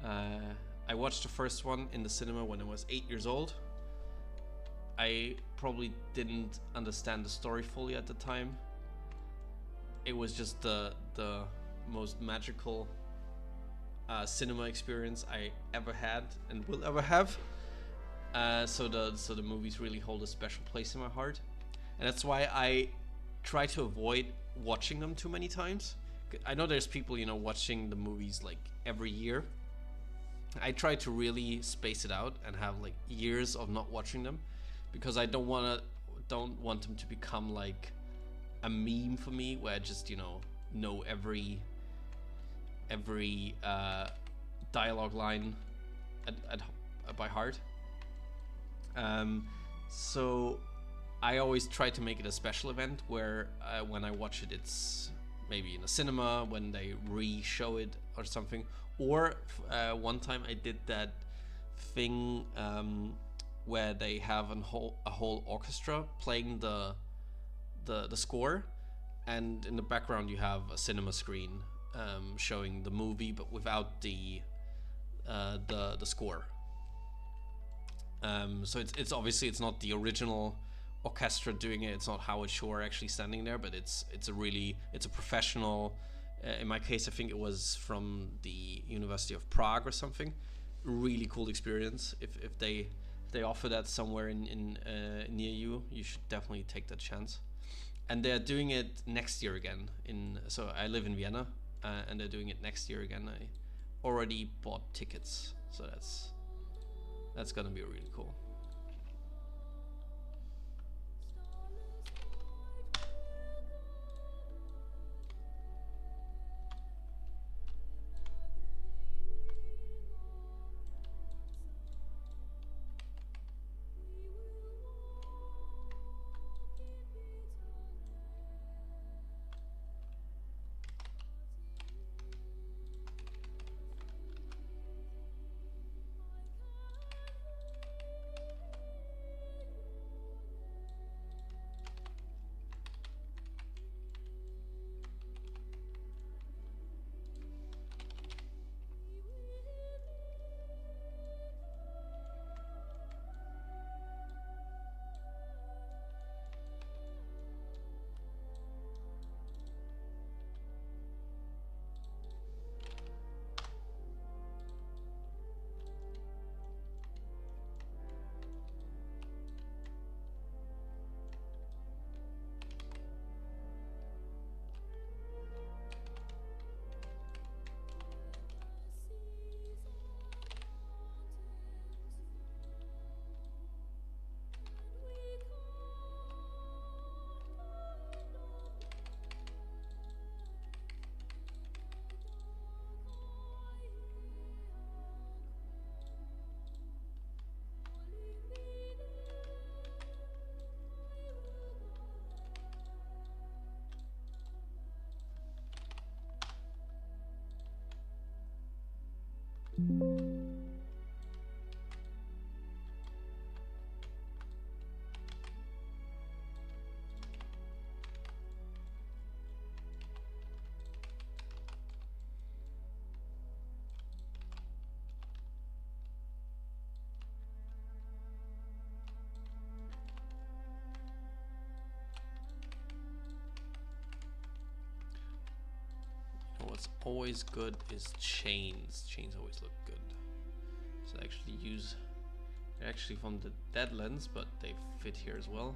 I watched the first one in the cinema when I was 8 years old. I probably didn't understand the story fully at the time. It was just the most magical cinema experience I ever had and will ever have. So the movies really hold a special place in my heart, and that's why I try to avoid watching them too many times. I know there's people, you know, watching the movies like every year. I try to really space it out and have like years of not watching them, because I don't want them to become like a meme for me, where I just, you know every dialogue line by heart. So I always try to make it a special event where when I watch it, it's maybe in a cinema when they re-show it or something. Or one time I did that thing where they have a whole orchestra playing the score, and in the background you have a cinema screen showing the movie, but without the score. So it's obviously it's not the original orchestra doing it. It's not Howard Shore actually standing there, but it's a professional. In my case, I think it was from the University of Prague or something. Really cool experience. If they offer that somewhere in near you, you should definitely take that chance. And they're doing it next year again. So I live in Vienna, and they're doing it next year again. I already bought tickets, so that's gonna be really cool. What's always good is chains. Chains always look good. So I actually use, they're actually from the Deadlands, but they fit here as well.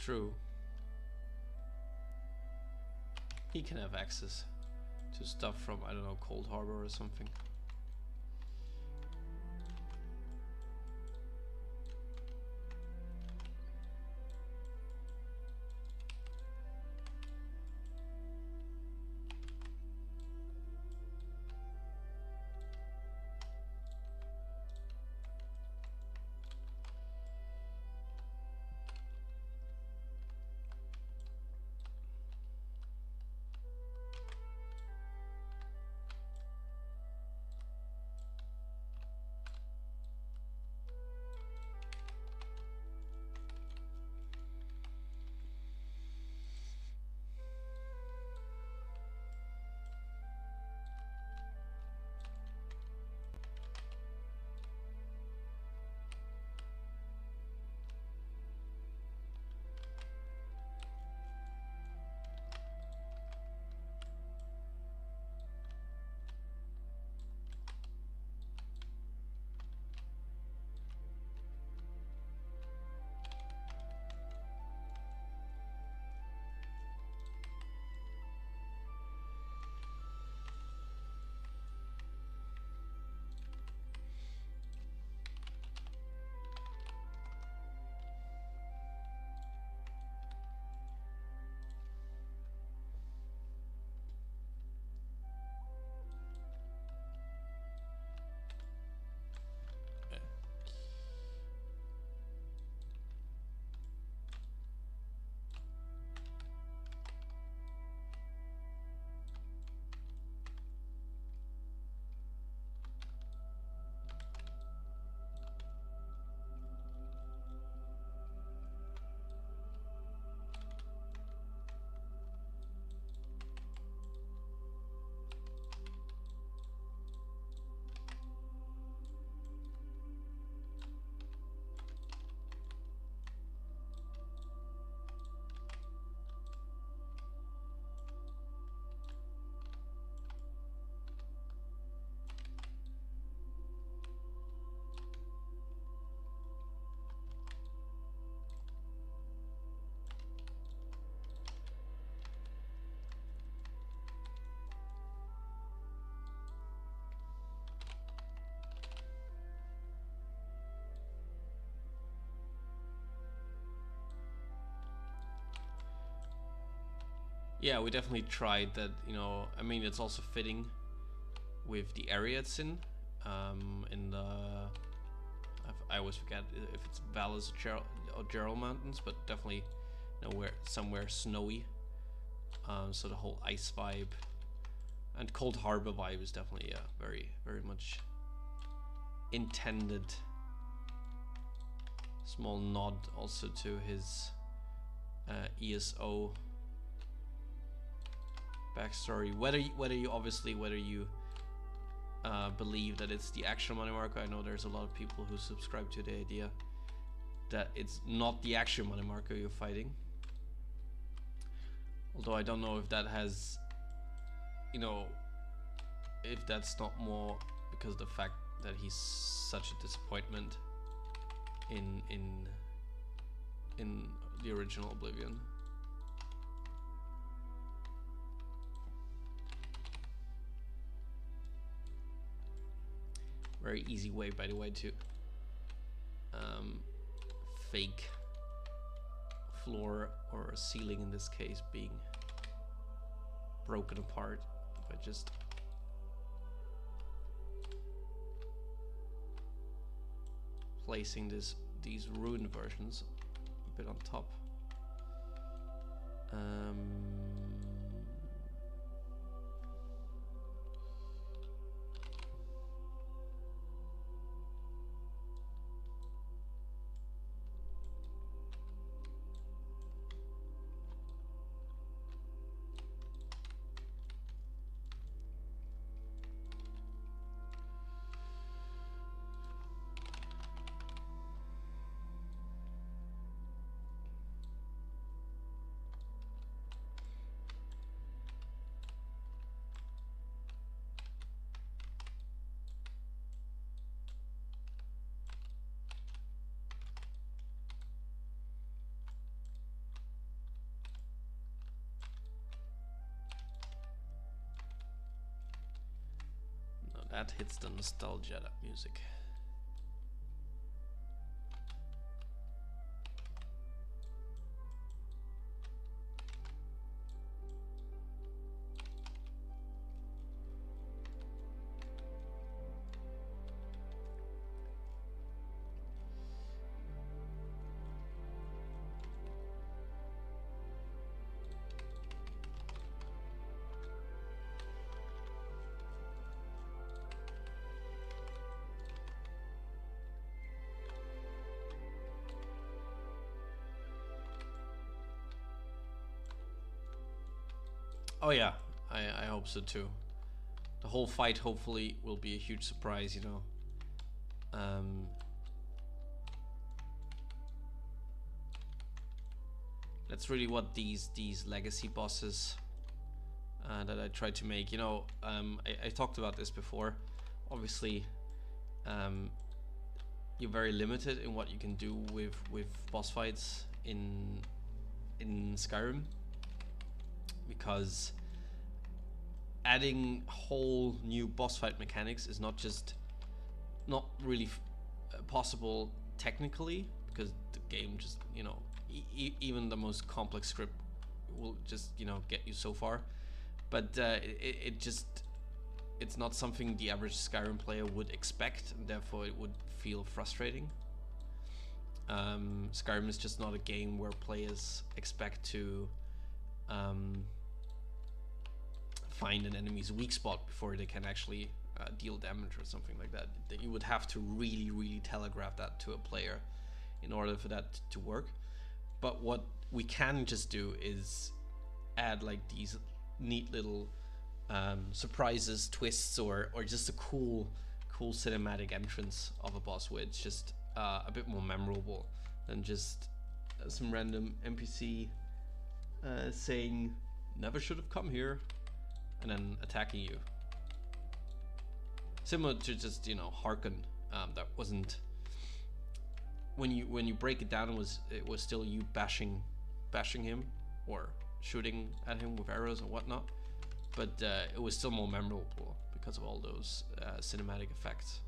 True. He can have access to stuff from, I don't know, Cold Harbor or something. Yeah, we definitely tried that. You know, I mean, it's also fitting with the area it's in. In the I always forget if it's Valles or Gerald Mountains, but definitely somewhere snowy. So the whole ice vibe and Cold Harbor vibe is definitely very much intended. Small nod also to his ESO backstory. Whether you believe that it's the actual Mannimarco. I know there's a lot of people who subscribe to the idea that it's not the actual Mannimarco you're fighting. Although I don't know if that has, you know, if that's not more because of the fact that he's such a disappointment in the original Oblivion. Very easy way, by the way, to fake floor or ceiling in this case being broken apart by just placing these ruined versions a bit on top. That hits the nostalgia, that music. Oh yeah, I hope so too. The whole fight hopefully will be a huge surprise, you know. That's really what these legacy bosses that I tried to make, you know. I talked about this before. Obviously, you're very limited in what you can do with boss fights in Skyrim, because adding whole new boss fight mechanics is not really possible technically, because the game just, you know, even the most complex script will just, you know, get you so far. But it's not something the average Skyrim player would expect, and therefore it would feel frustrating. Skyrim is just not a game where players expect to find an enemy's weak spot before they can actually deal damage or something like that. That you would have to really telegraph that to a player in order for that to work. But what we can just do is add like these neat little surprises, twists, or just a cool cinematic entrance of a boss, where it's just a bit more memorable than just some random NPC saying "never should have come here" and then attacking you. Similar to just, you know, Harkon. That wasn't, when you break it down, it was still you bashing him or shooting at him with arrows and whatnot, but it was still more memorable because of all those cinematic effects.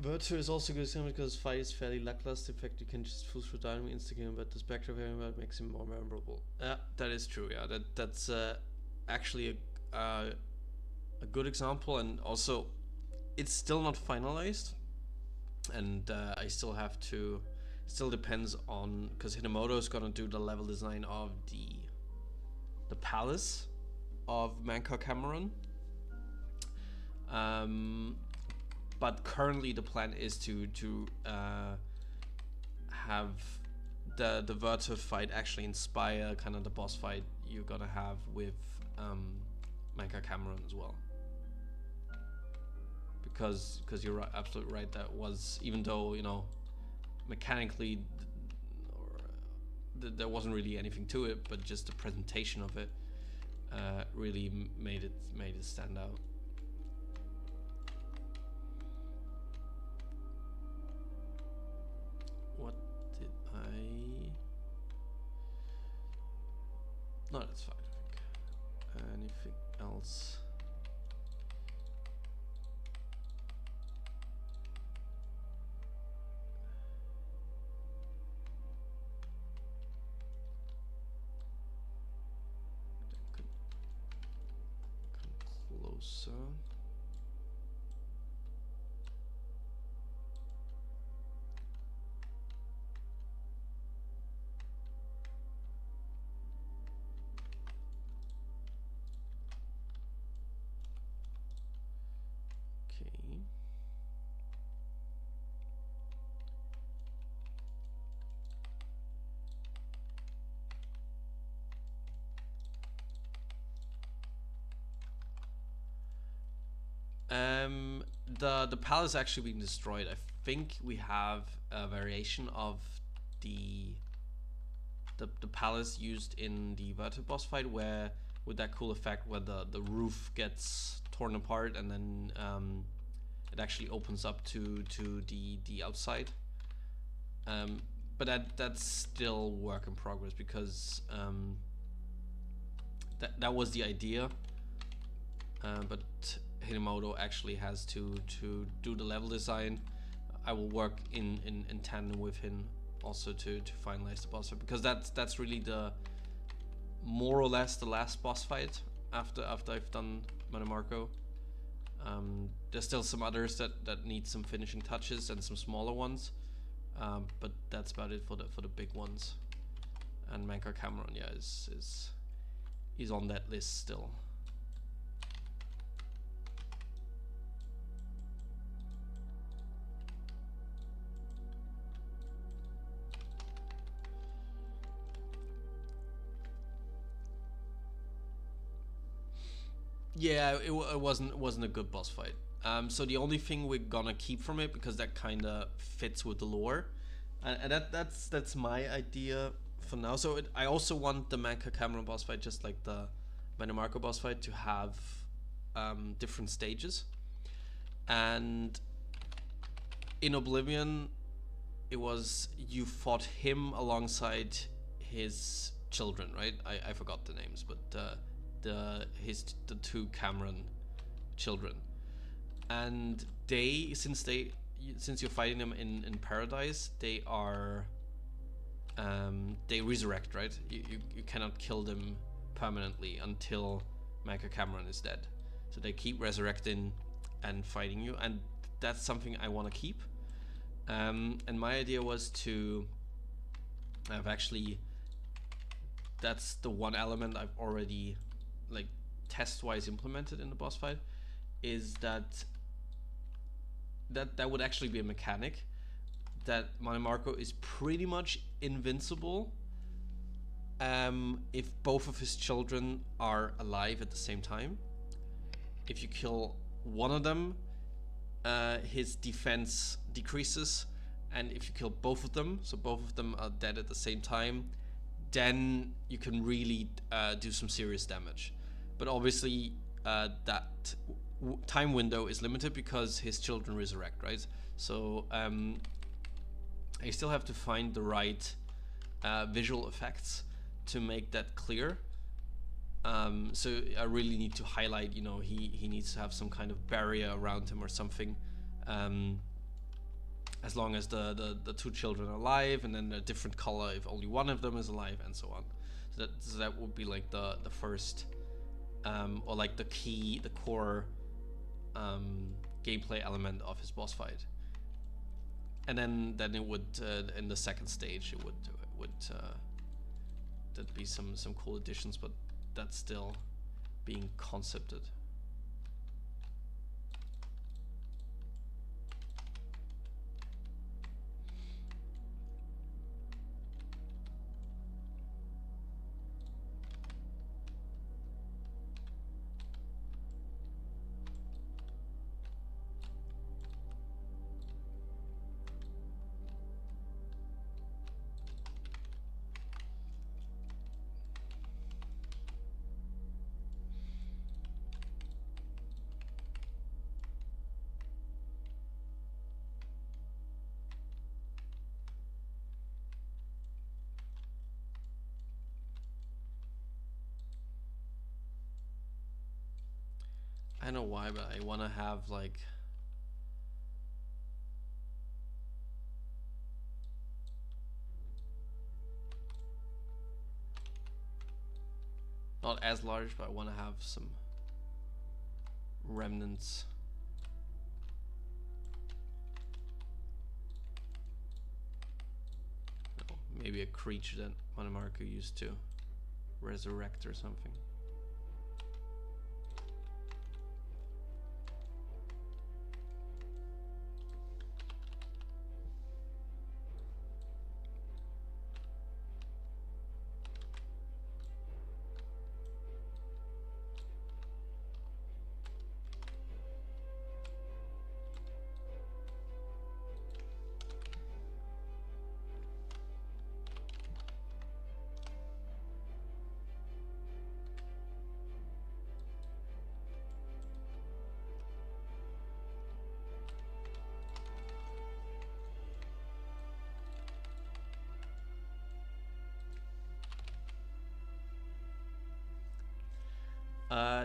Virtue is also good because fight is fairly lackluster. In fact, you can just full through dynamic insta-game, but the spectre variant makes him more memorable. That is true. Yeah, that's actually a good example, and also it's still not finalized, and I still have to. Still depends on, because Hinomoto is gonna do the level design of the palace of Mankar Camoran. But currently the plan is to have the Virtu fight actually inspire kind of the boss fight you're gonna have with Mankar Camoran as well. Because you're right, absolutely right. That was, even though, you know, mechanically there wasn't really anything to it, but just the presentation of it really made it stand out. What did I? No, that's fine. I think. Anything else? Closer. Okay. The palace actually being destroyed. I think we have a variation of the palace used in the Virtu boss fight, where with that cool effect where the roof gets torn apart and then it actually opens up to the outside. But that's still work in progress, because that was the idea, but Hinomoto actually has to do the level design. I will work in tandem with him also to finalize the boss fight, because that's really the more or less the last boss fight after I've done Mannimarco. There's still some others that need some finishing touches and some smaller ones, but that's about it for the big ones. And Mankar Camoran, yeah, is on that list still. Yeah, it wasn't a good boss fight. So the only thing we're gonna keep from it, because that kind of fits with the lore, and that's my idea for now. So I also want the Mankar Camoran boss fight, just like the Mannimarco boss fight, to have different stages. And in Oblivion, it was you fought him alongside his children, right? I forgot the names, but the two Camoran children, and since you're fighting them in paradise, they are they resurrect, right? You cannot kill them permanently until Mankar Camoran is dead, so they keep resurrecting and fighting you, and that's something I want to keep. And my idea was to have actually, that's the one element I've already like test-wise implemented in the boss fight, is that would actually be a mechanic that Mannimarco is pretty much invincible if both of his children are alive at the same time. If you kill one of them, his defense decreases, and if you kill both of them, so both of them are dead at the same time, then you can really do some serious damage. But obviously that time window is limited because his children resurrect, right? So I still have to find the right visual effects to make that clear. So I really need to highlight, you know, he needs to have some kind of barrier around him or something, as long as the two children are alive, and then a different color if only one of them is alive, and so on. So that would be like the first, or like the core gameplay element of his boss fight. And then it would in the second stage it would there'd be some cool additions, but that's still being concepted. I don't know why, but I want to have like not as large, but I want to have some remnants. No, maybe a creature that Mannimarco used to resurrect or something.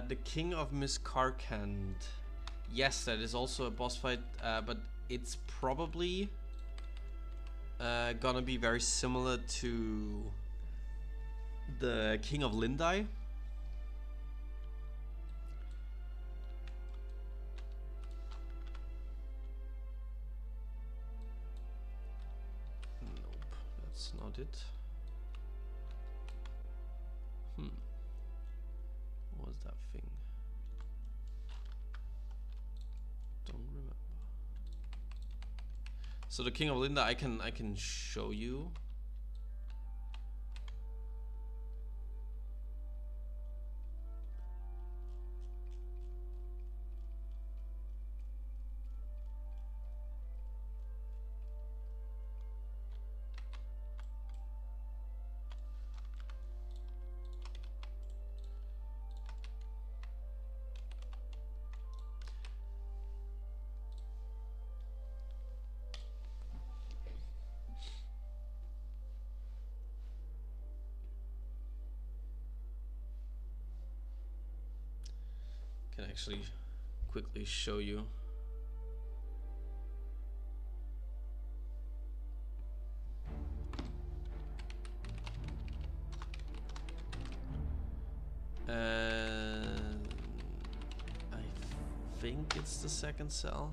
The King of Miscarkand. Yes, that is also a boss fight, but it's probably gonna be very similar to the King of Lindai. Nope, that's not it. What was that thing? Don't remember. So the King of Lindai, I can show you. Can actually quickly show you. I think it's the second cell.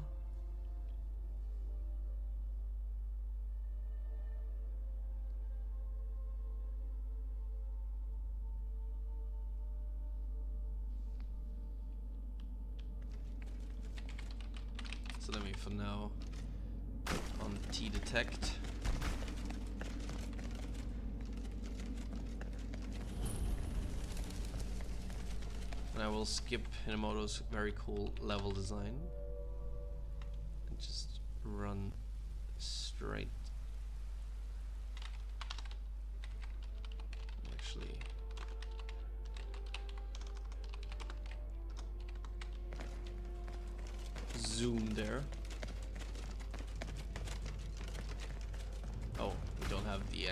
So let me for now put on T detect. And I will skip Hinamoto's very cool level design and just run straight. Actually, zoom there. Oh, we don't have the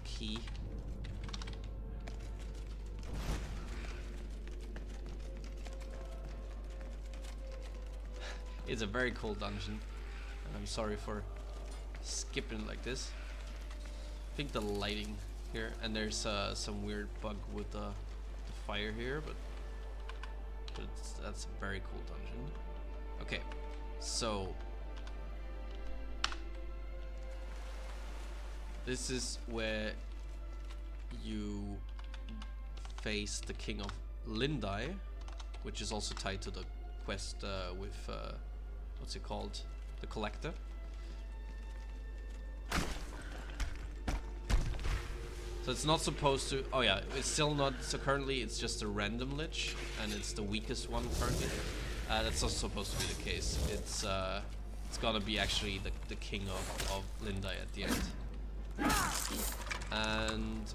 key. It's a very cool dungeon, and I'm sorry for skipping like this. I think the lighting here, and there's some weird bug with the fire here, but that's a very cool dungeon. Okay, so this is where you face the King of Lindai, which is also tied to the quest with what's it called, the Collector. So it's not supposed to. Oh yeah, it's still not. So currently it's just a random lich, and it's the weakest one currently. That's not supposed to be the case. It's gonna be actually the king of Lindai at the end. And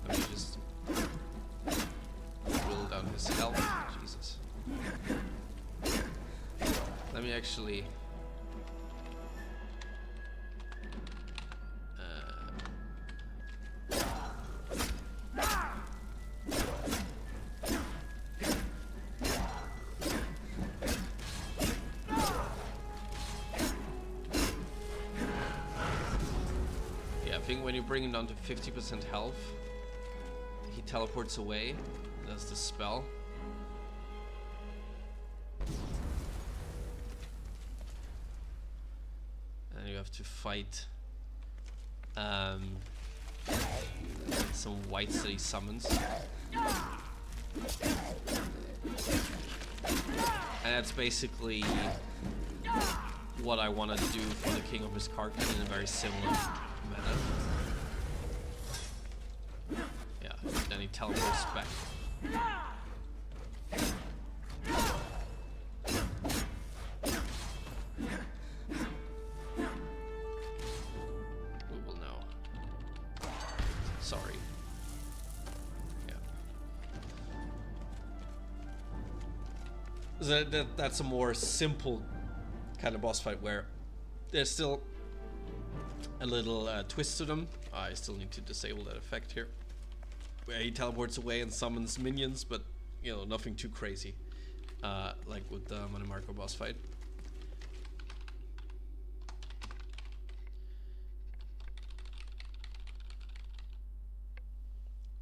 let me just whittle down his health. Jesus. Let me actually I think when you bring him down to 50% health, he teleports away. That's the spell. And you have to fight some whites that he summons. And that's basically what I want to do for the King of Miskarkan in a very similar manner. Yeah, then he teleports back. We will know. Sorry. Yeah. So that's a more simple kind of boss fight where there's still a little twist to them. I still need to disable that effect here, where he teleports away and summons minions, but you know, nothing too crazy, like with the Mannimarco boss fight.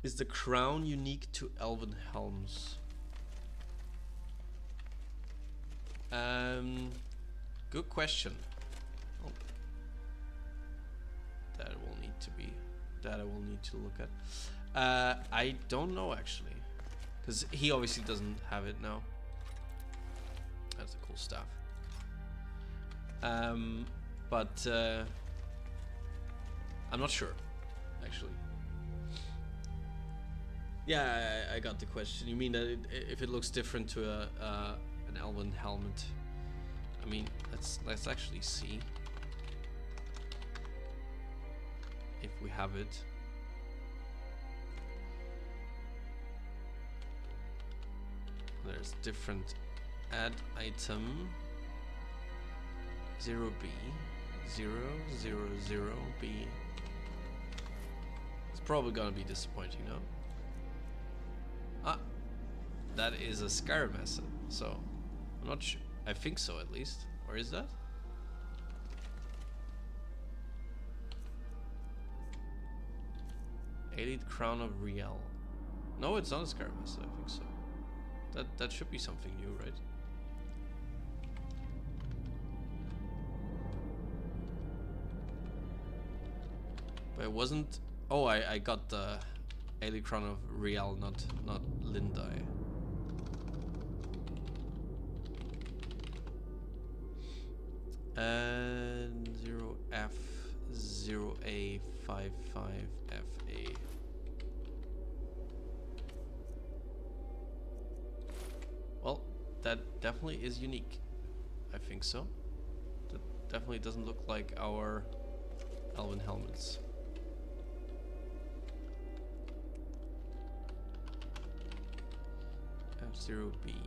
Is the crown unique to Elven helms? Good question. Oh. That will need to be. That I will need to look at. I don't know actually, because he obviously doesn't have it now. That's a cool staff. But I'm not sure, actually. Yeah, I got the question. You mean that if it looks different to an Elven helmet? I mean, let's actually see if we have it. There's different add item 0B 000B. It's probably gonna be disappointing, no? Ah, that is a Skyrim asset, so I'm not sure. I think so, at least. Or is that? Elite Crown of Riel. No, it's not a Skyrim asset. I think so. That should be something new, right? But it wasn't. Oh, I got the Elite Crown of Riel, not Lindai. And 0F 0A 55FA. Well, that definitely is unique. I think so. That definitely doesn't look like our Elven helmets. F0BE5DE.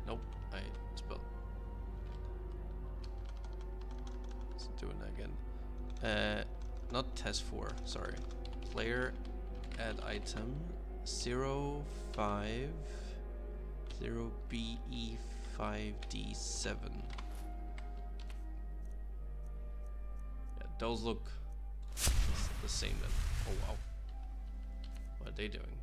Nope, I spelled. Let's do it again. Not test 4, sorry. Player add item 050 BE5D7. Yeah, those look the same then. Oh wow. What are they doing?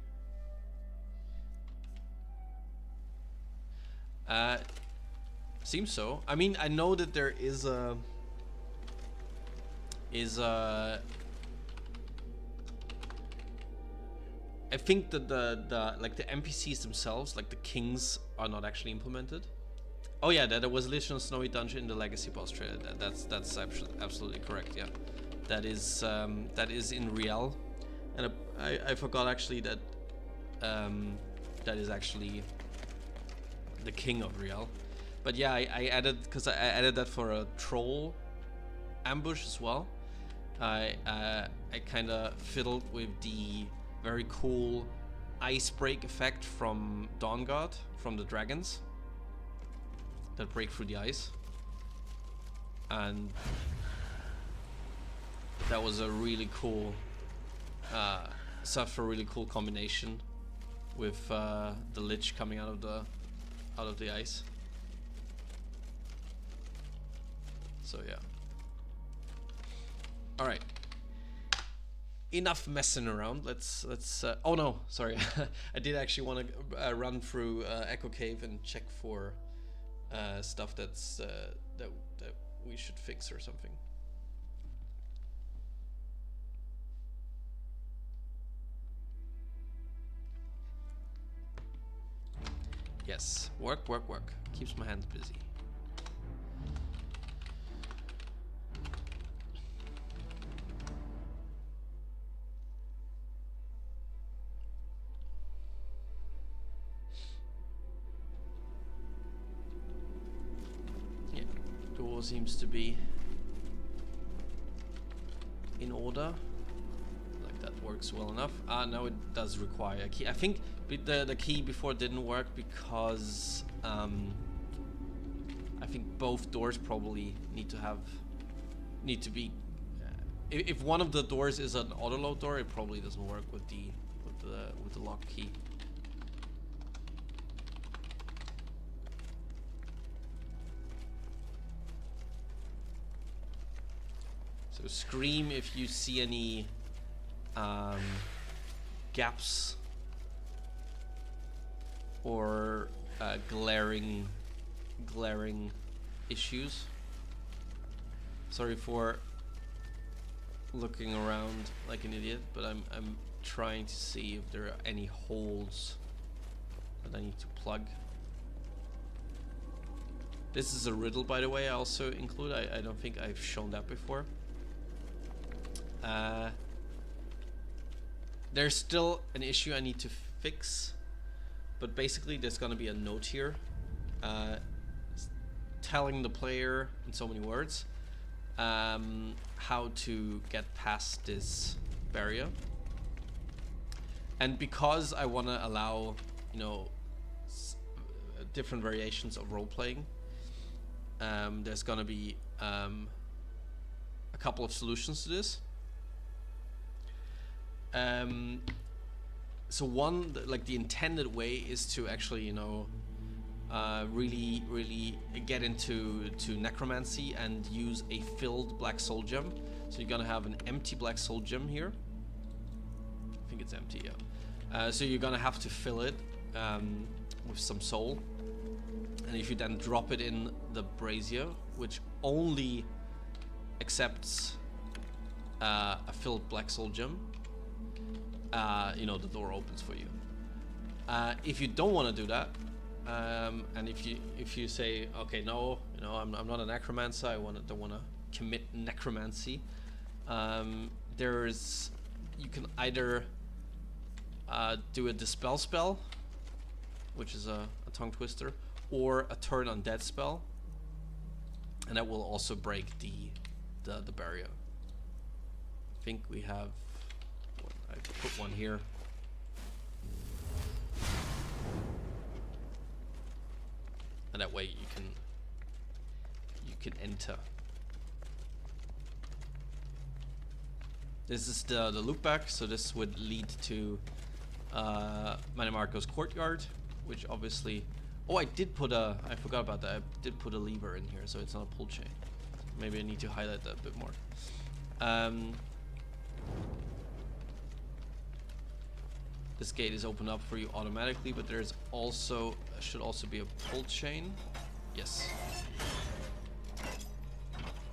Seems so. I mean, I know that there is a I think that the like the NPCs themselves, like the kings, are not actually implemented. Oh yeah, there was a Legion of Snowy Dungeon in the Legacy boss trailer. That's absolutely correct. Yeah, that is in Real, and I forgot actually that that is actually the king of Real. But yeah, I added, because I added that for a troll ambush as well. I kind of fiddled with the very cool ice break effect from Dawn God, from the dragons that break through the ice, and that was a really cool such a really cool combination with the Lich coming out of the ice. So yeah. All right. Enough messing around. Let's. Oh no, sorry. I did actually want to run through Echo Cave and check for stuff that's that we should fix or something. Yes, work. Keeps my hands busy. Yeah, door seems to be in order. Like that works well enough. Now it does require a key. I think the key before didn't work because I think both doors probably need to be. If one of the doors is an auto load door, it probably doesn't work with the lock key. So scream if you see any gaps or glaring issues. Sorry for looking around like an idiot, but I'm trying to see if there are any holes that I need to plug. This is a riddle, by the way. I also include. I don't think I've shown that before. There's still an issue I need to fix, but basically there's gonna be a note here telling the player in so many words how to get past this barrier. And because I want to allow, you know, different variations of role-playing, there's gonna be a couple of solutions to this. So one, like the intended way is to actually, you know, really get into necromancy and use a filled black soul gem. So you're gonna have an empty black soul gem here. I think it's empty, yeah. So you're gonna have to fill it with some soul, and if you then drop it in the brazier, which only accepts a filled black soul gem, you know, the door opens for you. If you don't want to do that, and if you say, okay, no, you know, I'm not a necromancer, don't want to commit necromancy, you can either do a dispel spell, which is a tongue twister, or a turn undead spell, and that will also break the barrier. I think we have. I put one here. And that way you can enter. This is the loop back, so this would lead to Mannimarco's courtyard, which obviously... Oh, I forgot about that. I did put a lever in here, so it's not a pull chain. Maybe I need to highlight that a bit more. This gate is opened up for you automatically, but there's also should also be a pull chain. Yes.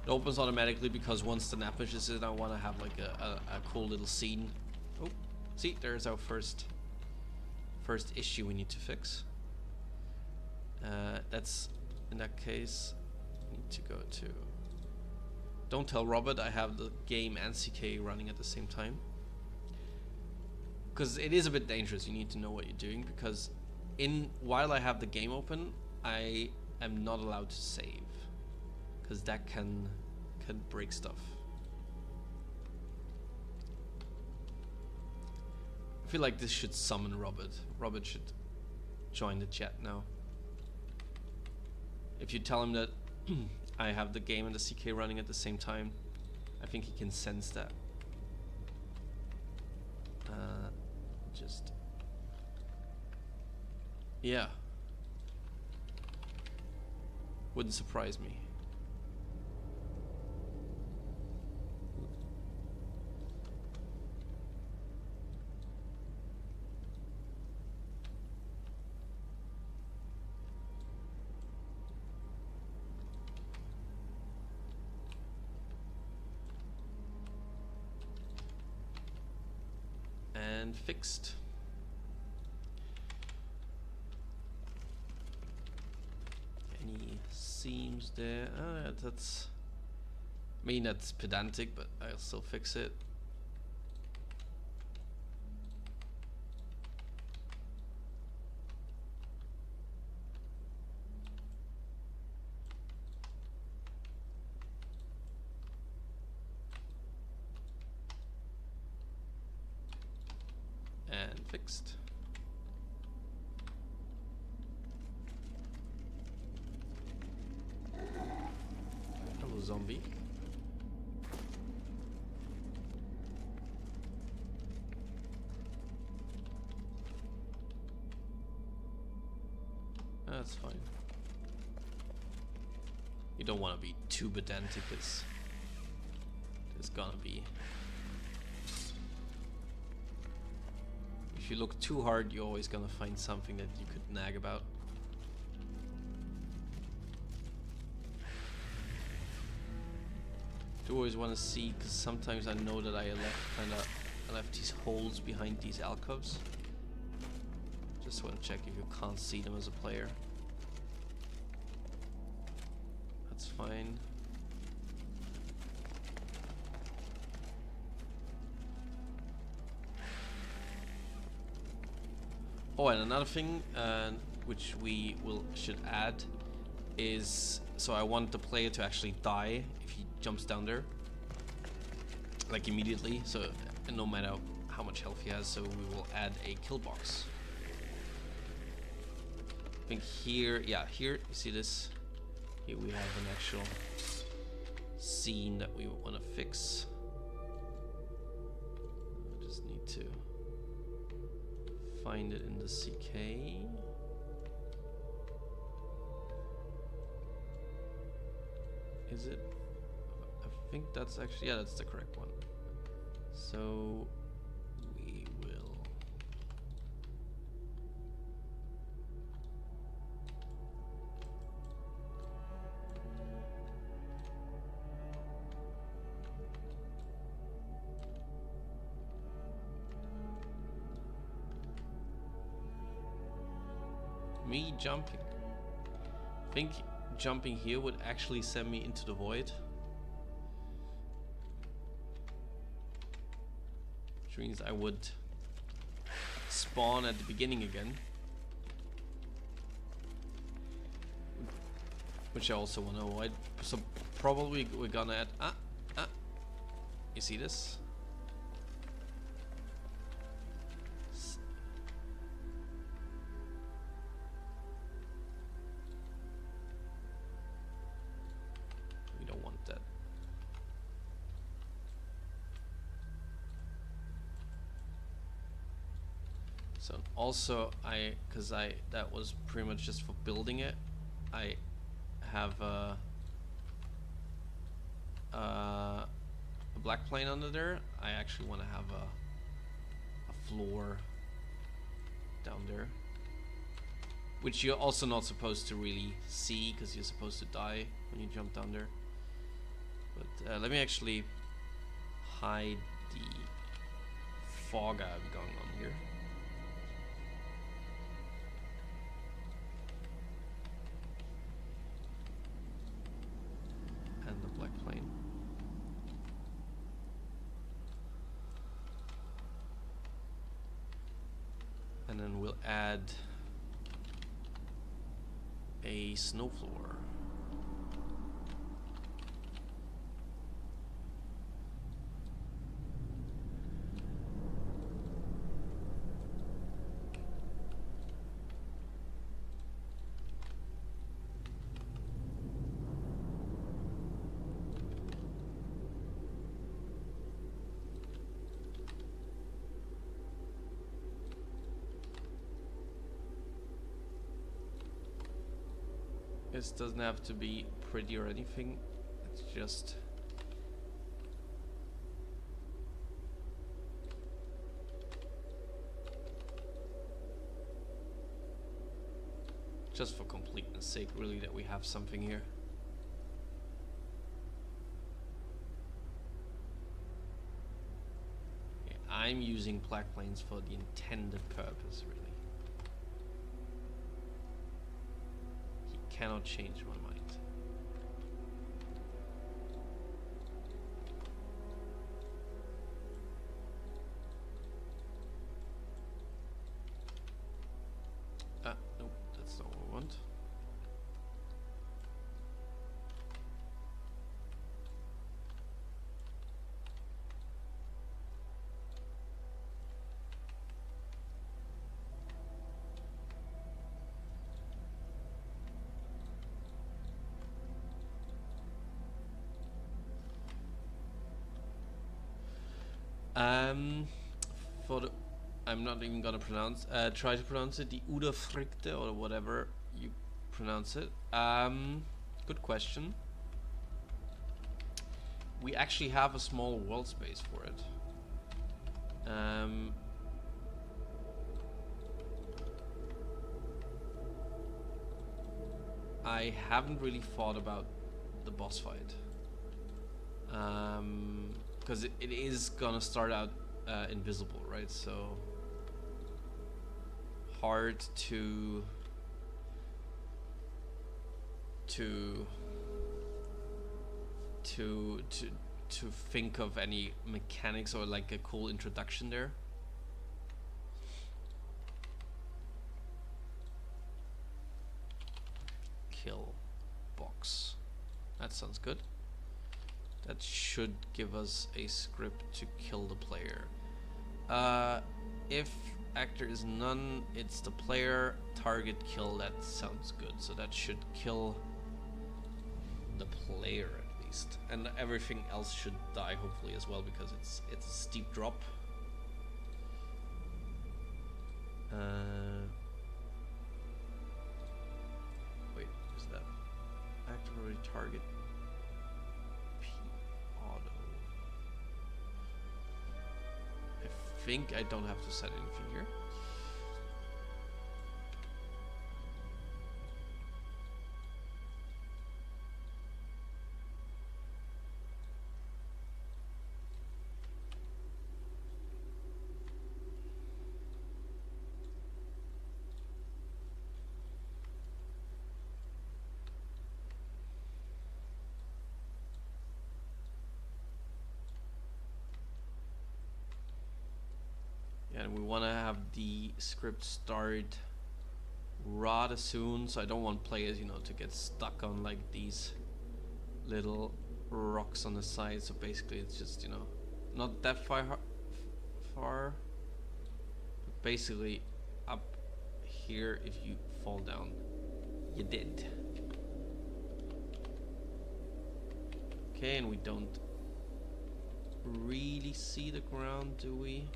It opens automatically because once the Napish is in, I want to have like a cool little scene. Oh, see, there's our first issue we need to fix. That's in that case. We need to go to. Don't tell Robert I have the game and CK running at the same time. Because it is a bit dangerous. You need to know what you're doing, because while I have the game open, I am not allowed to save, because that can break stuff. I feel like this should summon Robert. Robert should join the chat now. If you tell him that I have the game and the CK running at the same time, I think he can sense that. Yeah. Wouldn't surprise me. And fixed. Any seams there? That's... I mean, that's pedantic, but I'll still fix it. And fixed. Hello, zombie. That's fine. You don't want to be too pedantic, because there's gonna be... If you look too hard, you're always gonna find something that you could nag about. Do always want to see, because sometimes I know that I left these holes behind these alcoves. Just want to check if you can't see them as a player. That's fine. Oh, and another thing which we should add is, so I want the player to actually die if he jumps down there, like immediately. So no matter how much health he has, so we will add a kill box. I think here, yeah, here you see this. Here we have an actual scene that we want to fix. I just need to find it in the CK. Is it? I think that's actually, yeah, that's the correct one. So we will me jumping. I think jumping here would actually send me into the void, which means I would spawn at the beginning again, which I also want to avoid. So probably we're gonna add you see this? So also that was pretty much just for building it. I have a black plane under there. I actually want to have a floor down there, which you're also not supposed to really see because you're supposed to die when you jump down there. But let me actually hide the fog I have going on here. And the black plane. And then we'll add a snow floor. This doesn't have to be pretty or anything, it's just for completeness sake, really, that we have something here. Yeah, I'm using black planes for the intended purpose, really. Cannot change my mind. Nope, that's not what I want. For the, I'm not even gonna pronounce. Try to pronounce it. The Udafrikte or whatever you pronounce it. Good question. We actually have a small world space for it. I haven't really thought about the boss fight. Because it is gonna start out invisible, right? So hard to think of any mechanics or like a cool introduction there. Kill box. That sounds good. That should give us a script to kill the player. If actor is none, it's the player. Target kill, that sounds good. So that should kill the player at least. And everything else should die hopefully as well, because it's a steep drop. Wait, is that actor already target? I think I don't have to set anything here. And we want to have the script start rather soon, so I don't want players, to get stuck on like these little rocks on the side. So basically it's just, not that far, but basically up here, if you fall down, you're dead. Okay, and we don't really see the ground, do we?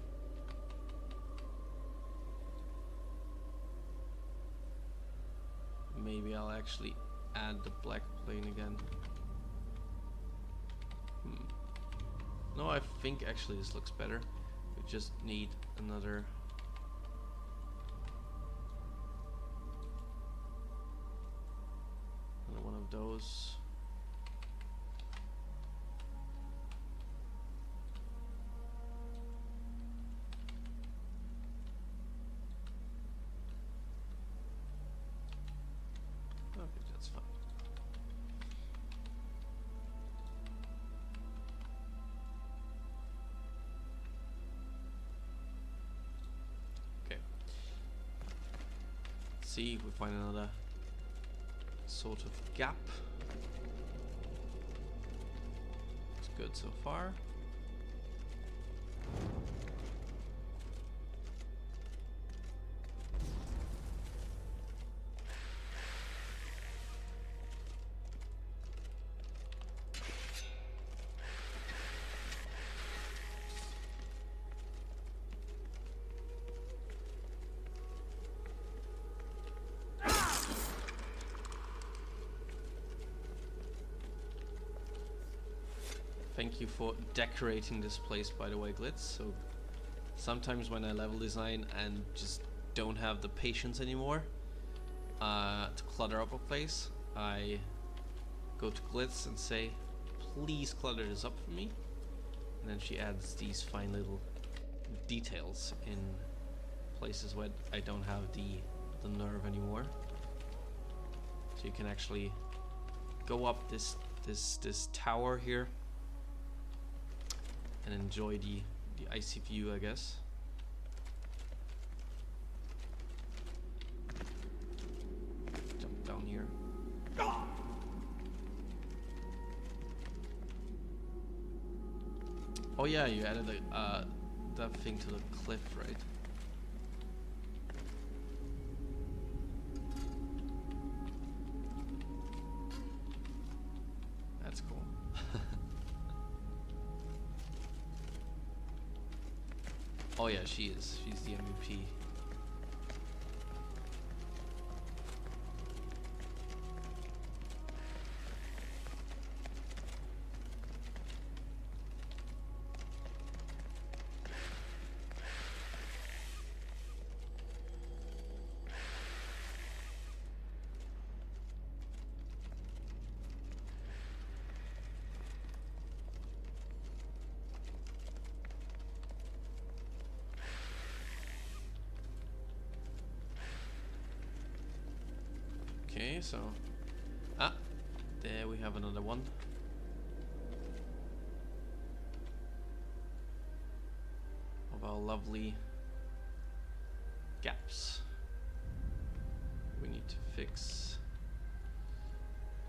maybe I'll actually add the black plane again. No, I think actually this looks better. We just need another one of those. Okay, that's fine. Okay. Let's see if we find another sort of gap. It's good so far. Thank you for decorating this place, by the way, Glitz. So sometimes when I level design and just don't have the patience anymore to clutter up a place, I go to Glitz and say, please clutter this up for me. And then she adds these fine little details in places where I don't have the nerve anymore. So you can actually go up this tower here and enjoy the icy view, I guess. Jump down here. Oh yeah, you added that thing to the cliff, right? That's cool. Oh yeah, she is. She's the MVP. Okay, so there we have another one. Of our lovely gaps. We need to fix.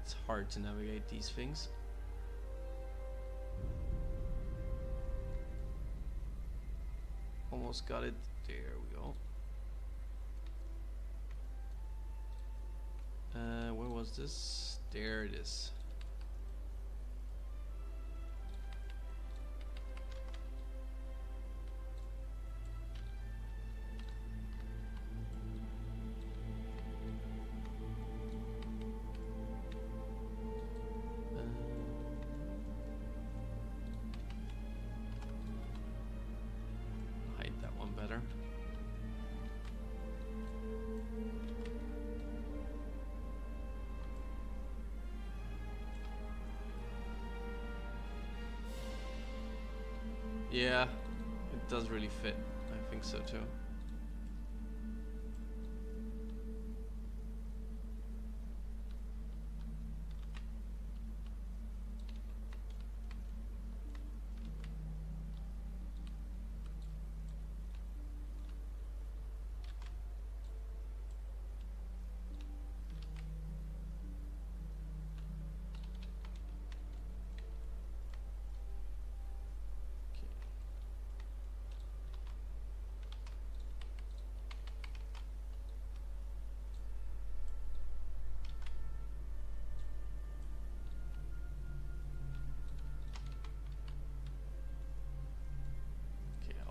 It's hard to navigate these things. Almost got it. There we go. Where was this? There it is. Hide that one better. Yeah, it does really fit. I think so too.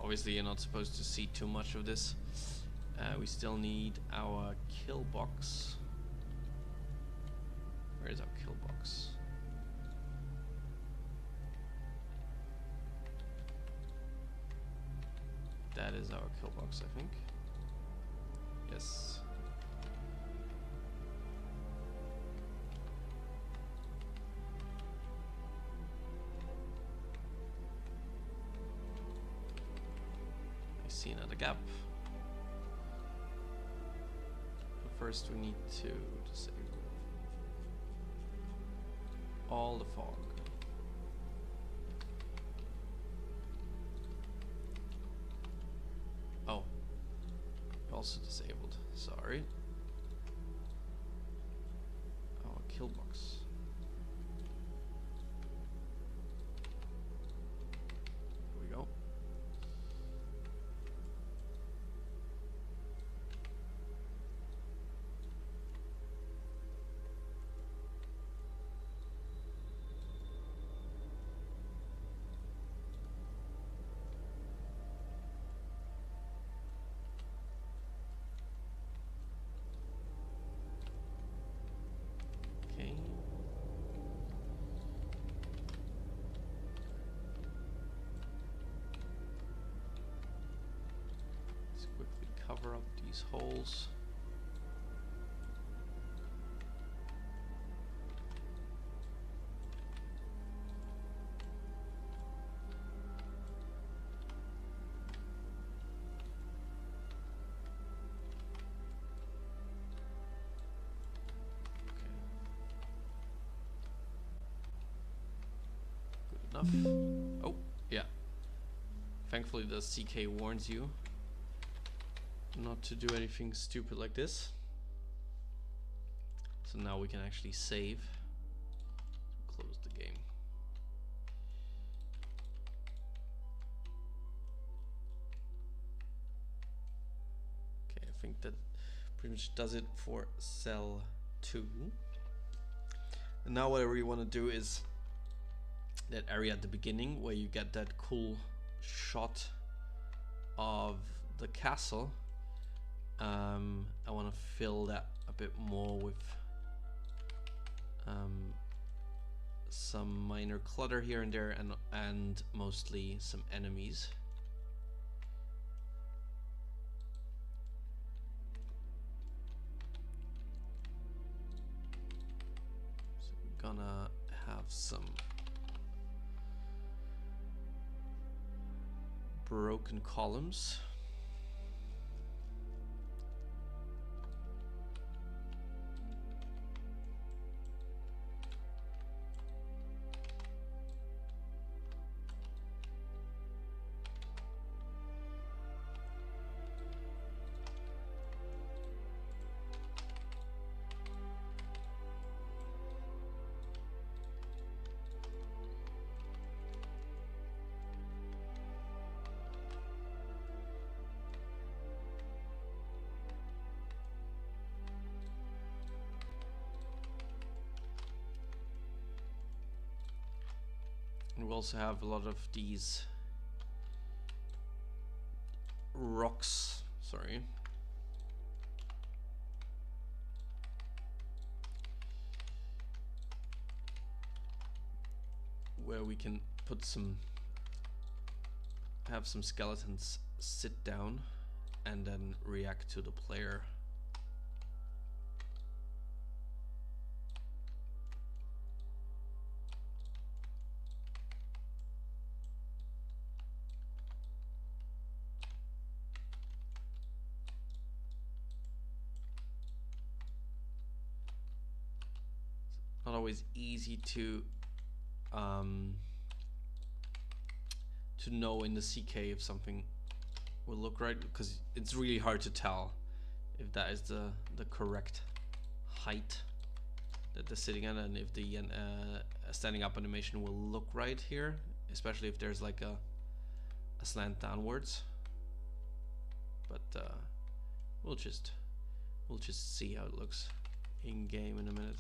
Obviously you're not supposed to see too much of this. We still need our kill box. Where is our kill box? That is our kill box, I think. Yes. I see another gap. But first we need to disable all the fog. Oh, also disabled. Sorry. Our kill box. Here we go. Okay. Let's quickly cover up these holes. Enough. Oh, yeah. Thankfully the CK warns you not to do anything stupid like this. So now we can actually save. Close the game. Okay, I think that pretty much does it for cell 2. And now what I really want to do is that area at the beginning where you get that cool shot of the castle. I want to fill that a bit more with some minor clutter here and there, and mostly some enemies. So we're gonna have some broken columns. And we also have a lot of these rocks, sorry. Where we can put have some skeletons sit down and then react to the player. Not always easy to know in the CK if something will look right, because it's really hard to tell if that is the correct height that they're sitting at, and if the standing up animation will look right here, especially if there's like a slant downwards. But we'll just see how it looks in game in a minute.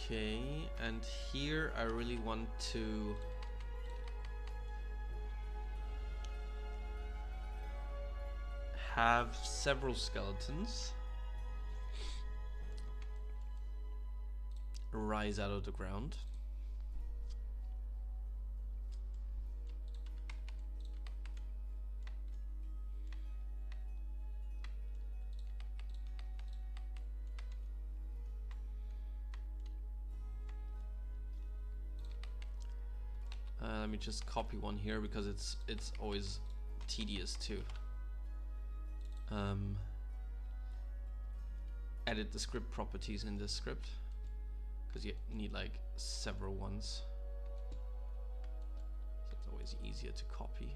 Okay, and here I really want to have several skeletons rise out of the ground. Let me just copy one here because it's always tedious to edit the script properties in this script, because you need like several ones, so it's always easier to copy.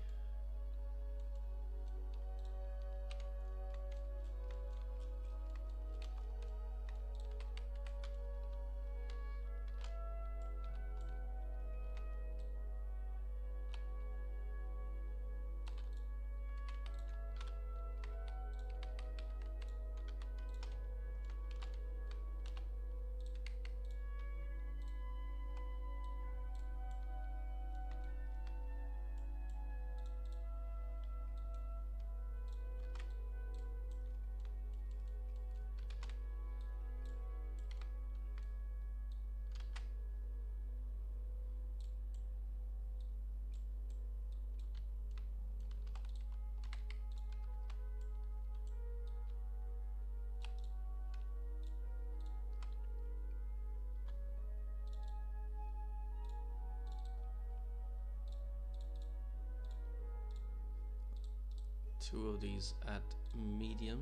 Two of these at medium.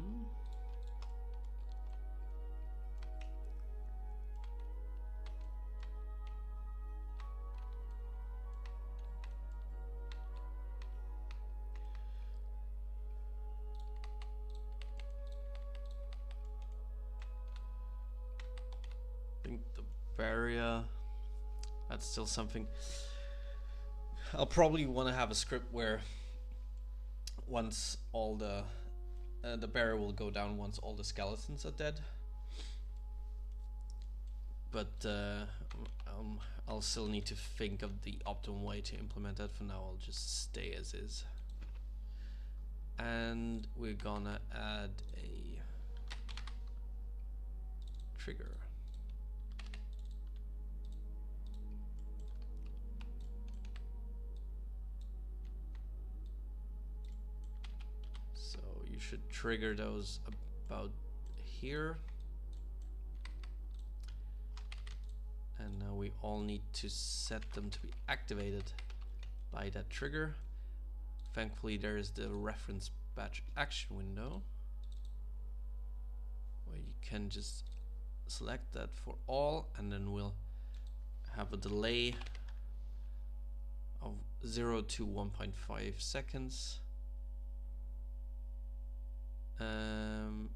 I think the barrier, that's still something. I'll probably want to have a script where once all the barrier will go down once all the skeletons are dead, but I'll still need to think of the optimal way to implement that. For now I'll just stay as is, and we're gonna add a trigger. You should trigger those about here, and now we all need to set them to be activated by that trigger. Thankfully there is the reference batch action window where you can just select that for all, and then we'll have a delay of 0 to 1.5 seconds. And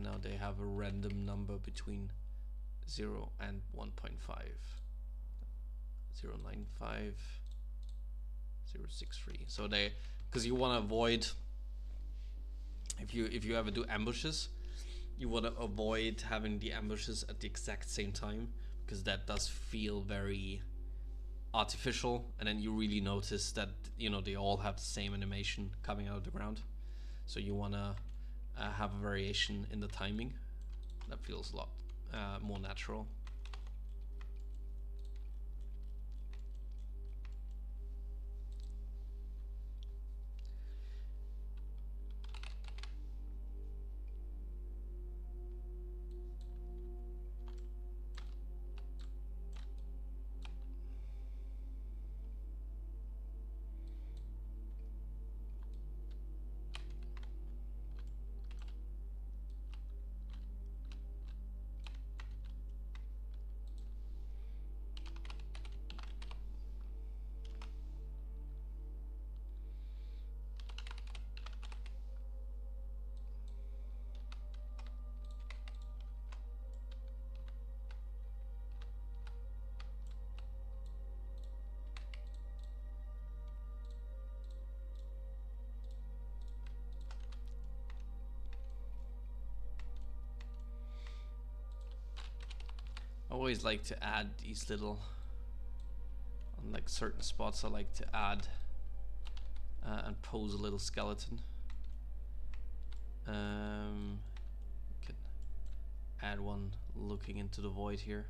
now they have a random number between 0 and 1.5. 0.95, 0.63. So they, because you want to avoid, if you ever do ambushes, you want to avoid having the ambushes at the exact same time, because that does feel very artificial, and then you really notice that, you know, they all have the same animation coming out of the ground. So you want to have a variation in the timing. That feels a lot more natural. always like to add these little, on like certain spots I like to add and pose a little skeleton. Can add one looking into the void here.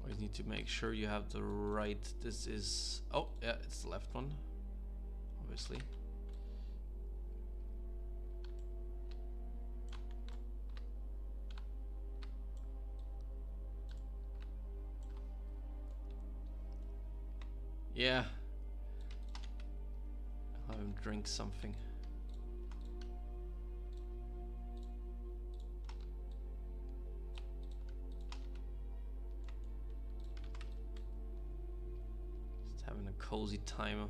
Always need to make sure you have the right, this is, oh yeah, it's the left one, obviously. Yeah. I'll have him drink something. Just having a cozy time.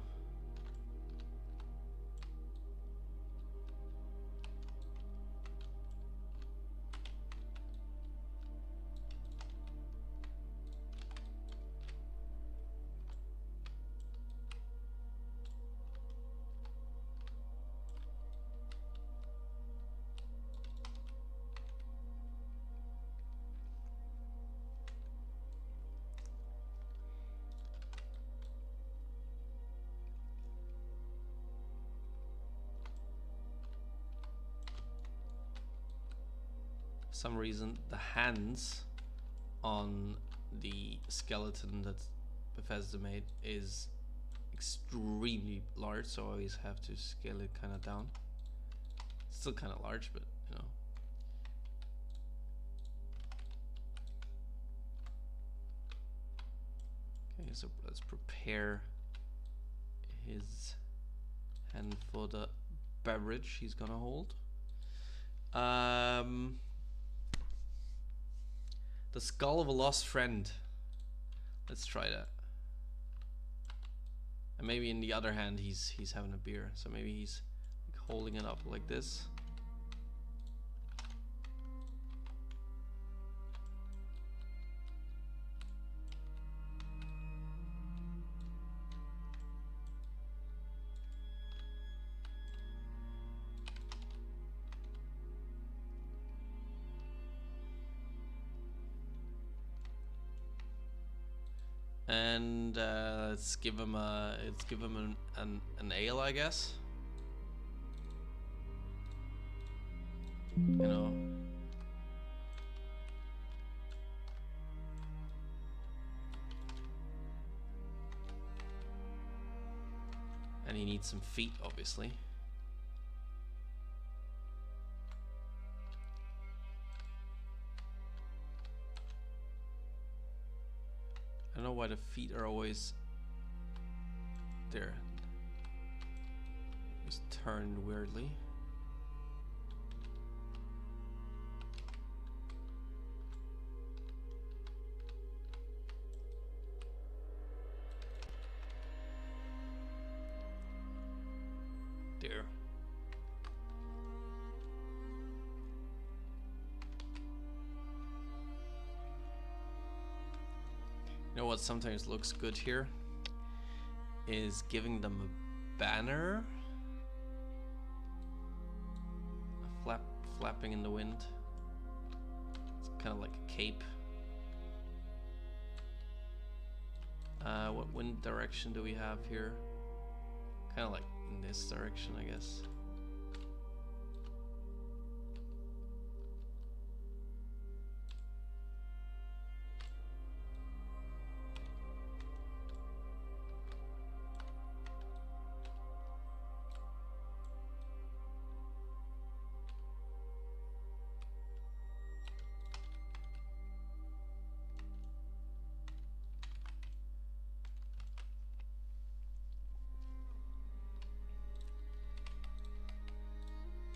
Some reason the hands on the skeleton that Bethesda made is extremely large, so I always have to scale it kind of down. Still kind of large, but you know. Okay, so let's prepare his hand for the beverage he's gonna hold. The skull of a lost friend. Let's try that. And maybe in the other hand he's having a beer. So maybe he's like holding it up like this. And let's give him an ale, I guess. You know. And he needs some feet, obviously. I don't know why the feet are always there. Just turned weirdly. There. You know what sometimes looks good here is giving them a banner, a flapping in the wind. It's kind of like a cape. What wind direction do we have here? Kind of like in this direction, I guess.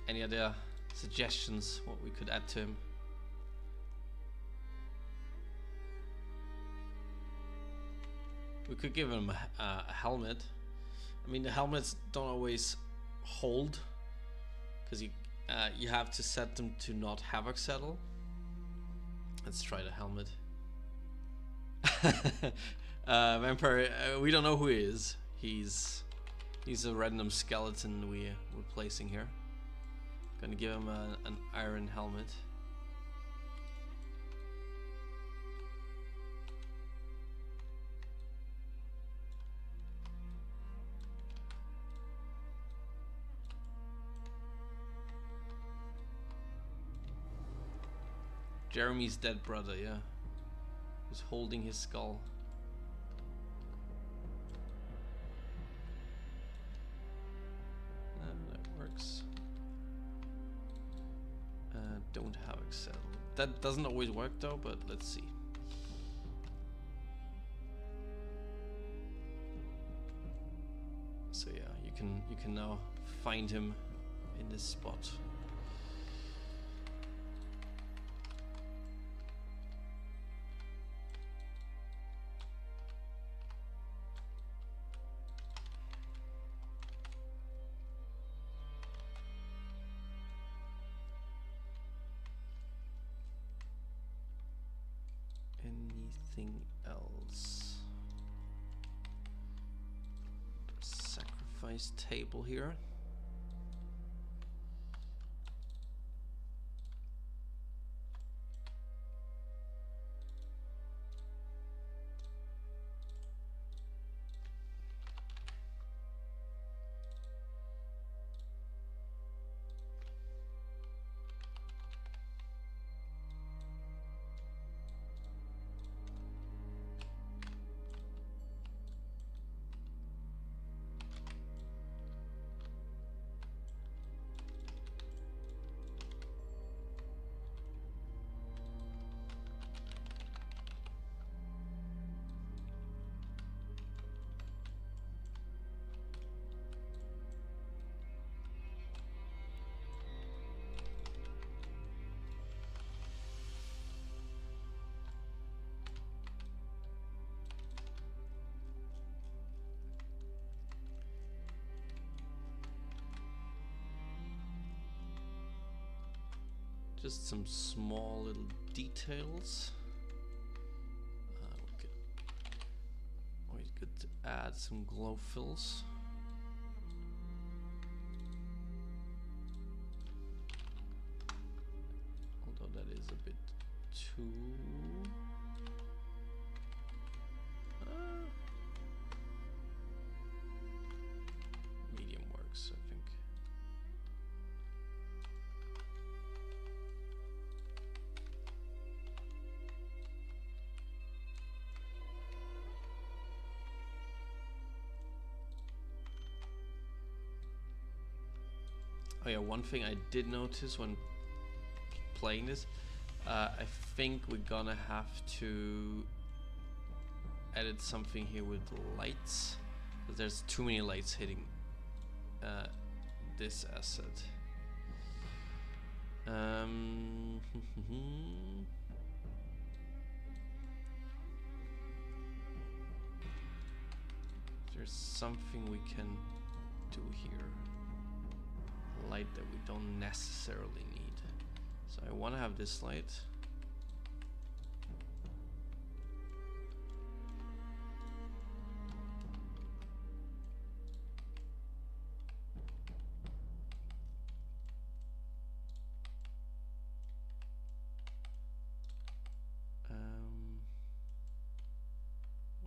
Any other suggestions what we could add to him? We could give him a helmet. I mean, the helmets don't always hold because You have to set them to not havoc settle. Let's try the helmet. Vampire, we don't know who he is. He's a random skeleton we're placing here. Gonna give him an iron helmet. Jeremy's dead brother, yeah. Who's holding his skull. That works. Don't have settled. That doesn't always work though, but let's see. So yeah, you can now find him in this spot. Anything else? Sacrifice table here. Just some small little details. Always good to add some glow fills. Although that is a bit too... medium works, I think. Oh yeah, one thing I did notice when playing this, I think we're gonna have to edit something here with lights, because there's too many lights hitting this asset. There's something we can do here. Light that we don't necessarily need. So I want to have this light.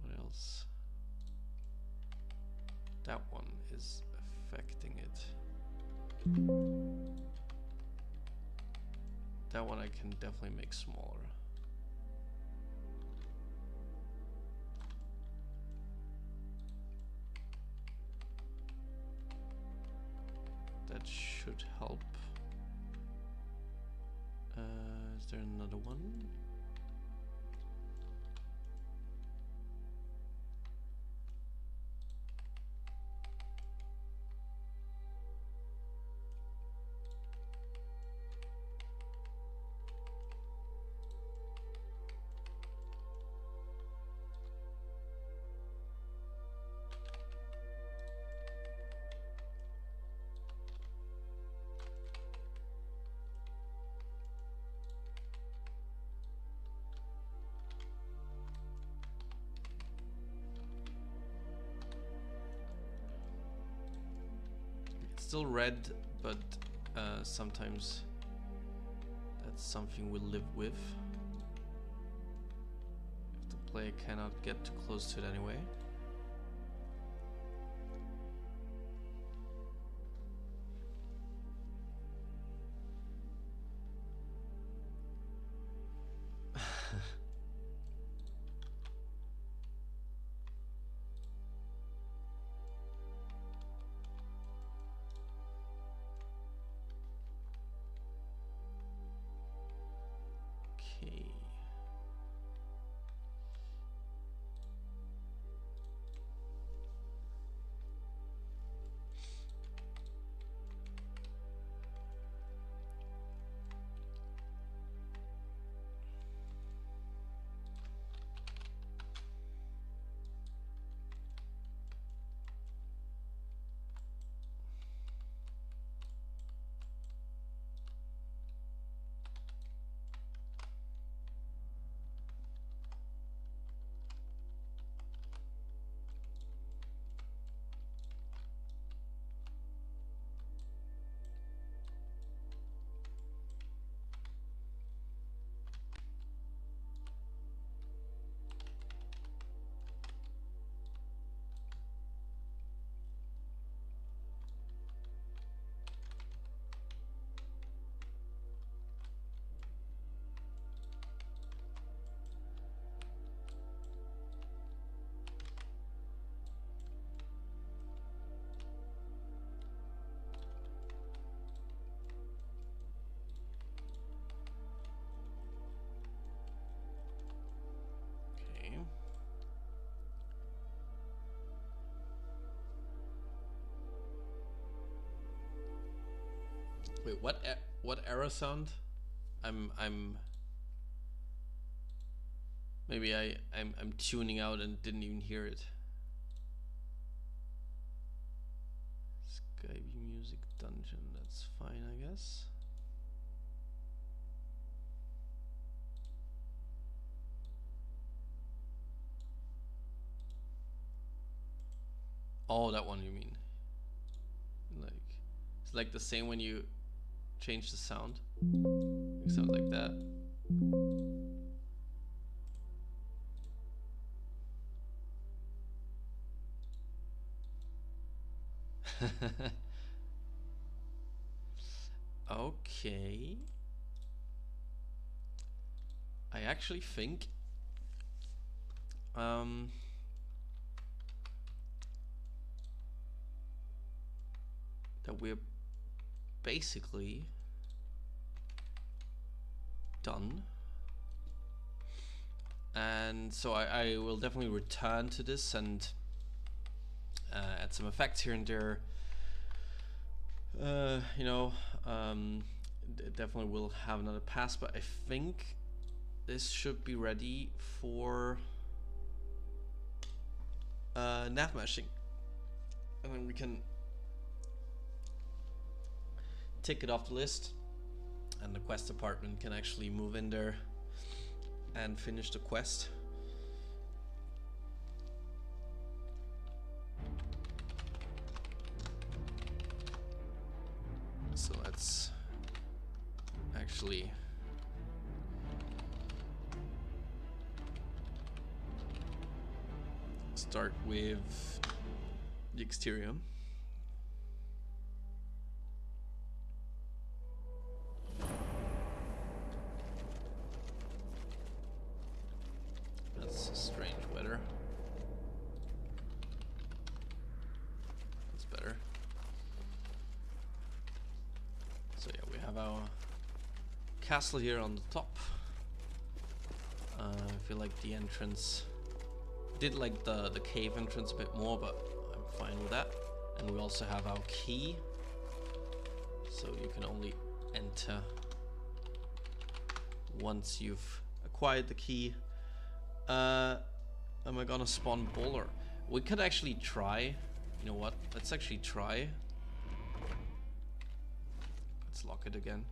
What else? That one is affecting it. That one I can definitely make smaller. That should help. Is there another one? still red, but sometimes that's something we'll live with. If the player cannot get too close to it anyway. Wait, what error sound? I'm maybe I'm tuning out and didn't even hear it. Skyblivion music dungeon, that's fine, I guess. Oh, that one you mean. Like, it's like the same when you change the sound. It sounds like that. Okay. I actually think that we're basically done, and so I will definitely return to this and add some effects here and there. You know, definitely will have another pass, but I think this should be ready for nav meshing, and then we can tick it off the list, and the quest department can actually move in there and finish the quest. So let's actually start with the exterior. That's strange weather. That's better. So yeah, we have our castle here on the top. I feel like the entrance, did like the cave entrance a bit more, but I'm fine with that. And we also have our key, so you can only enter once you've acquired the key. Am I gonna spawn bowler? We could actually try. You know what? Let's actually try. Let's lock it again.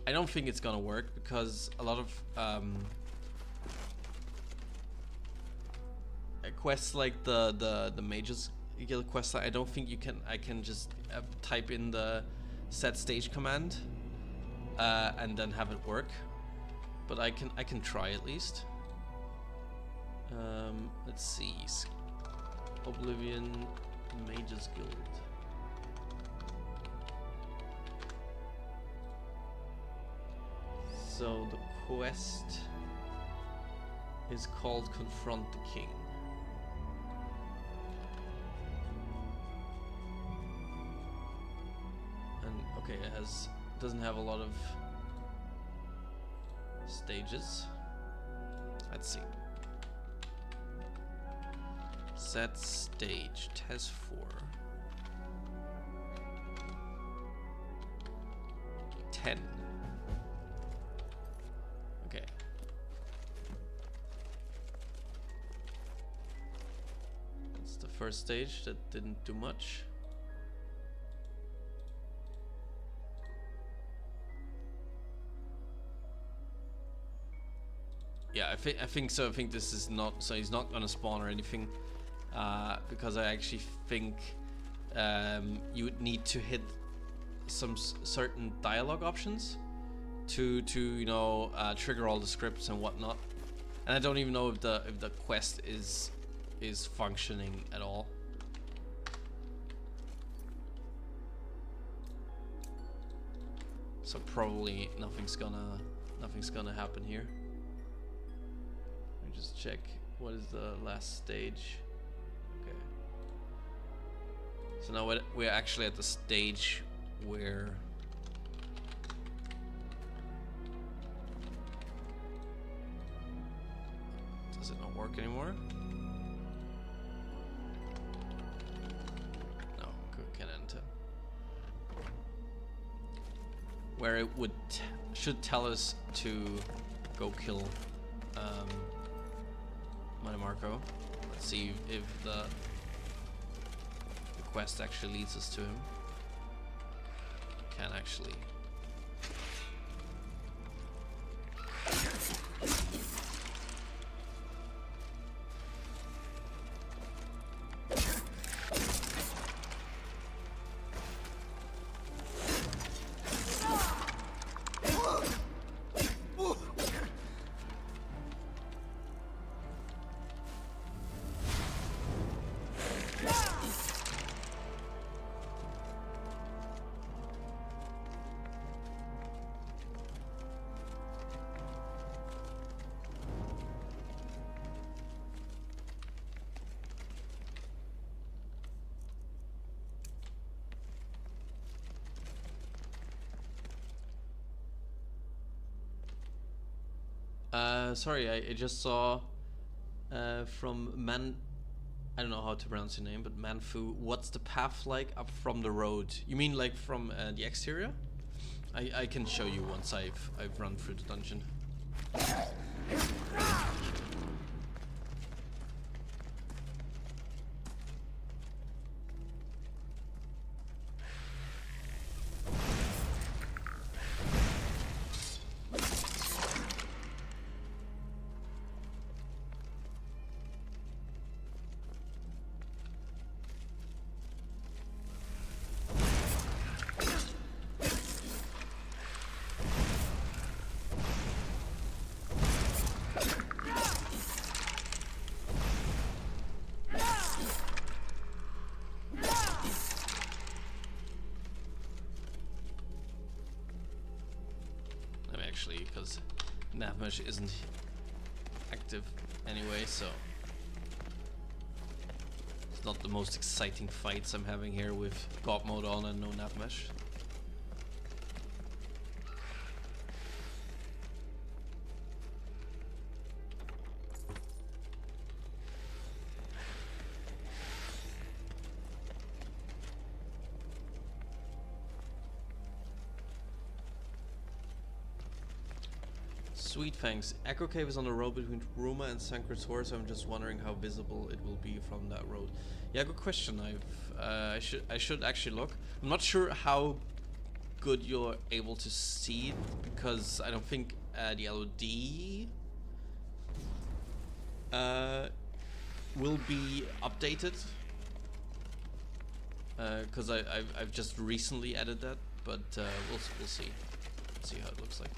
I don't think it's gonna work because a lot of quests like the mages get a quest line. I don't think you can. I can just type in the set stage command and then have it work. But I can try at least. Let's see. Oblivion Mages Guild. So the quest is called Confront the King. And okay, it doesn't have a lot of stages. Let's see. Set stage, test 4. 10. Okay. That's the first stage. That didn't do much. Yeah, I think so. I think this is not, so he's not gonna spawn or anything, because I actually think you would need to hit some certain dialogue options to you know trigger all the scripts and whatnot. And I don't even know if the quest is functioning at all. So probably nothing's gonna happen here. Let me just check. What is the last stage? Okay. So now we're actually at the stage where does it not work anymore? No, can't enter. Where it should tell us to go kill Mannimarco. Let's see if the quest actually leads us to him. Can actually. Sorry, I just saw from I don't know how to pronounce your name, but Manfu, what's the path like up from the road? You mean like from the exterior? I can show you once I've run through the dungeon. Because Navmesh isn't active anyway, so it's not the most exciting fights I'm having here with God mode on and no Navmesh. Sweet thanks. Echo Cave is on the road between Ruma and Sankar Tor, so I'm just wondering how visible it will be from that road. Yeah, good question. I should actually look. I'm not sure how good you're able to see it, because I don't think the LOD will be updated because I've just recently added that, but we'll see. See how it looks like.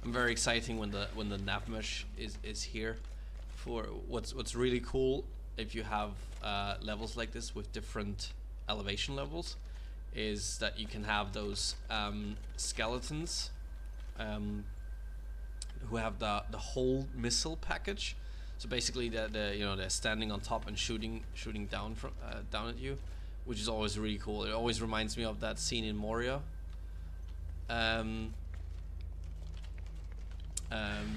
I'm very exciting when the nav mesh is here. For what's really cool, if you have levels like this with different elevation levels, is that you can have those skeletons who have the whole missile package. So basically, they're standing on top and shooting down from down at you, which is always really cool. It always reminds me of that scene in Moria.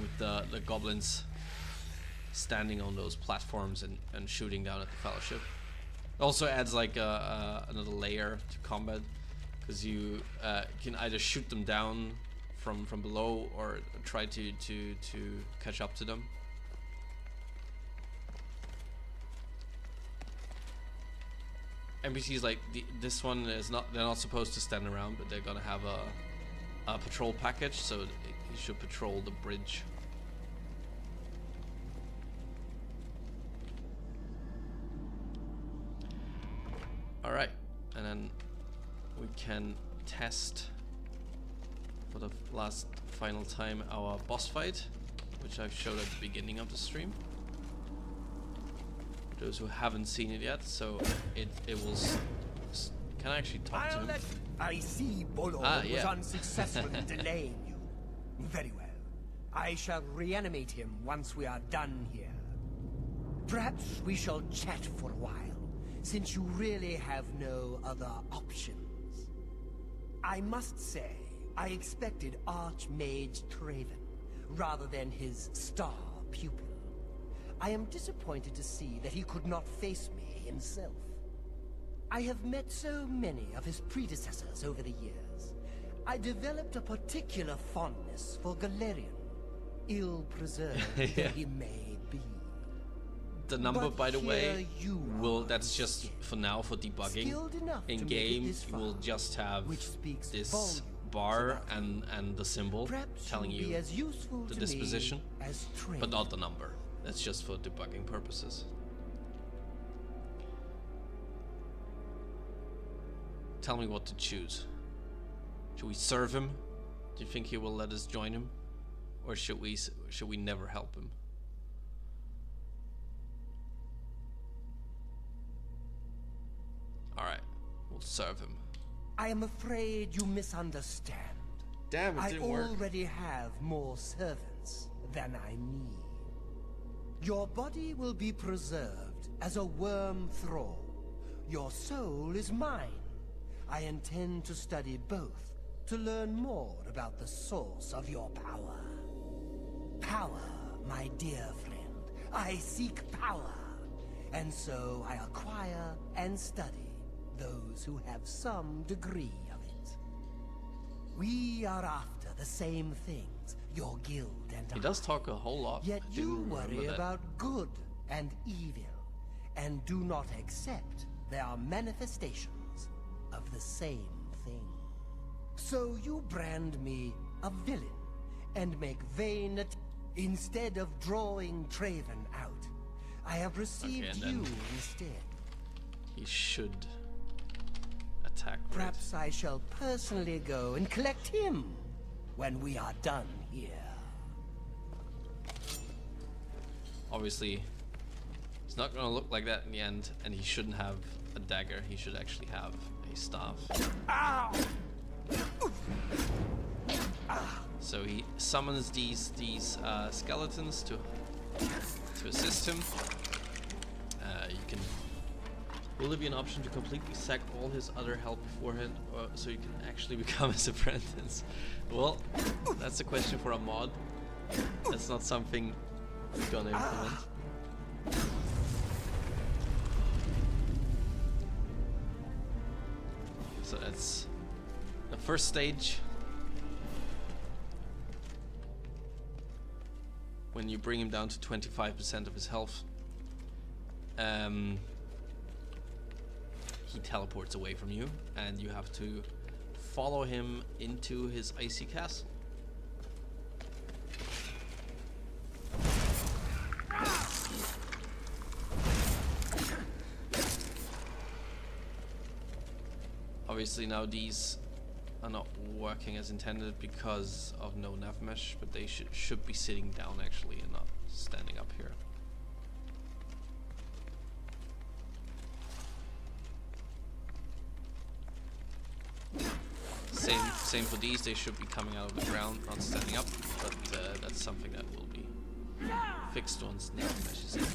With the goblins standing on those platforms and shooting down at the Fellowship. It also adds like another layer to combat, because you can either shoot them down from below or try to catch up to them. NPCs like this one they're not supposed to stand around, but they're gonna have a patrol package, so you should patrol the bridge. Alright, and then we can test for the last final time our boss fight, which I've showed at the beginning of the stream. Those who haven't seen it yet, so it was. Can I actually talk to him? I see Bolo was unsuccessful in delaying you. Very well. I shall reanimate him once we are done here. Perhaps we shall chat for a while, since you really have no other options. I must say, I expected Archmage Traven, rather than his star pupil. I am disappointed to see that he could not face me himself. I have met so many of his predecessors over the years. I developed a particular fondness for Galerion, ill-preserved though he may be. The number, But by the way, here that's just for now for debugging. In game, you will just have this bar and the symbol telling you the disposition, but not the number. That's just for debugging purposes. Tell me what to choose. Should we serve him? Do you think he will let us join him, or should we never help him? All right, we'll serve him. I am afraid you misunderstand. Damn, it didn't work. I already have more servants than I need. Your body will be preserved as a worm thrall. Your soul is mine. I intend to study both to learn more about the source of your power. Power, my dear friend. I seek power. And so I acquire and study those who have some degree of it. We are after the same things, your guild and He does talk a whole lot. Yet I you didn't worry remember that. about good and evil, and do not accept their manifestations of the same thing. So you brand me a villain, and make vain instead of drawing Traven out. I have received you instead. He should attack. Perhaps I shall personally go and collect him when we are done here. Obviously, it's not gonna look like that in the end, and he shouldn't have a dagger. He should actually have a staff. Ow! So he summons these skeletons to assist him. You can. Will there be an option to completely sack all his other help beforehand, or so you can actually become his apprentice? Well, that's a question for a mod. That's not something we're gonna implement. So that's the first stage. When you bring him down to 25% of his health, he teleports away from you, and you have to follow him into his icy castle. Obviously now these are not working as intended because of no nav mesh, but they should be sitting down actually and not standing up here. Same for these, they should be coming out of the ground, not standing up, but that's something that will be fixed once nav mesh is in.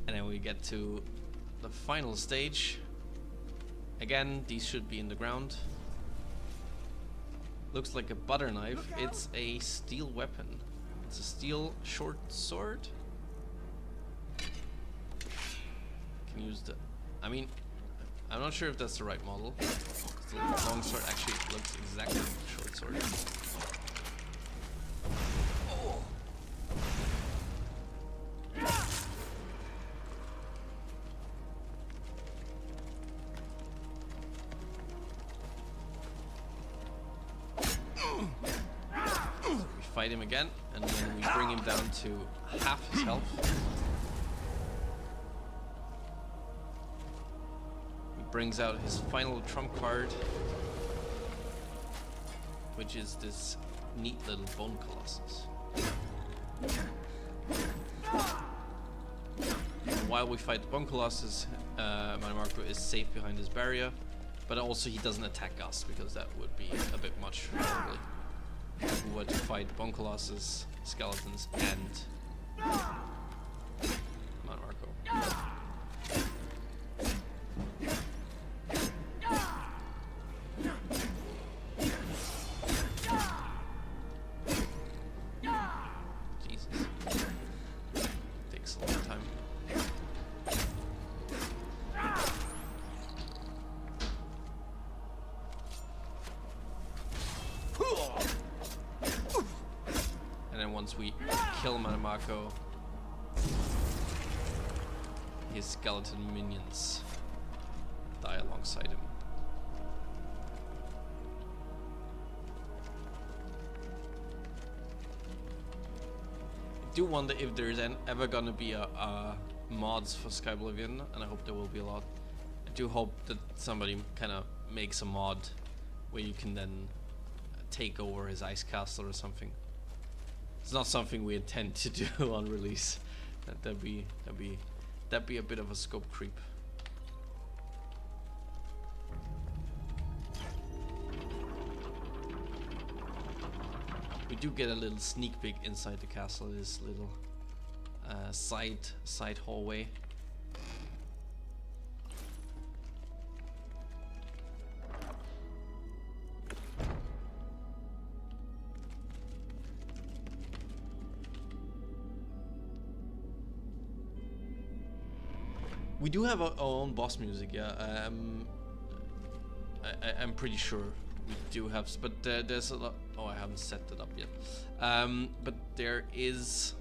And then we get to the final stage. Again, these should be in the ground. Looks like a butter knife. It's a steel weapon. It's a steel short sword. Can use the... I mean, I'm not sure if that's the right model. The long sword actually looks exactly like a short sword. Fight him again, and then we bring him down to half his health. He brings out his final trump card, which is this neat little bone colossus. And while we fight the bone colossus, Mannimarco is safe behind his barrier, but also he doesn't attack us because that would be a bit much probably. We were to fight bone colossus, skeletons, and Mannimarco. Jesus. Takes a long time. Once we kill Mannimarco, his skeleton minions die alongside him. I do wonder if there's ever gonna be a mods for Skyblivion, and I hope there will be a lot. I do hope that somebody kind of makes a mod where you can then take over his ice castle or something. It's not something we intend to do on release. That'd be a bit of a scope creep. We do get a little sneak peek inside the castle. This little side hallway. We do have our own boss music, yeah. I'm pretty sure we do have, but there's a lot. Oh, I haven't set that up yet. But there is.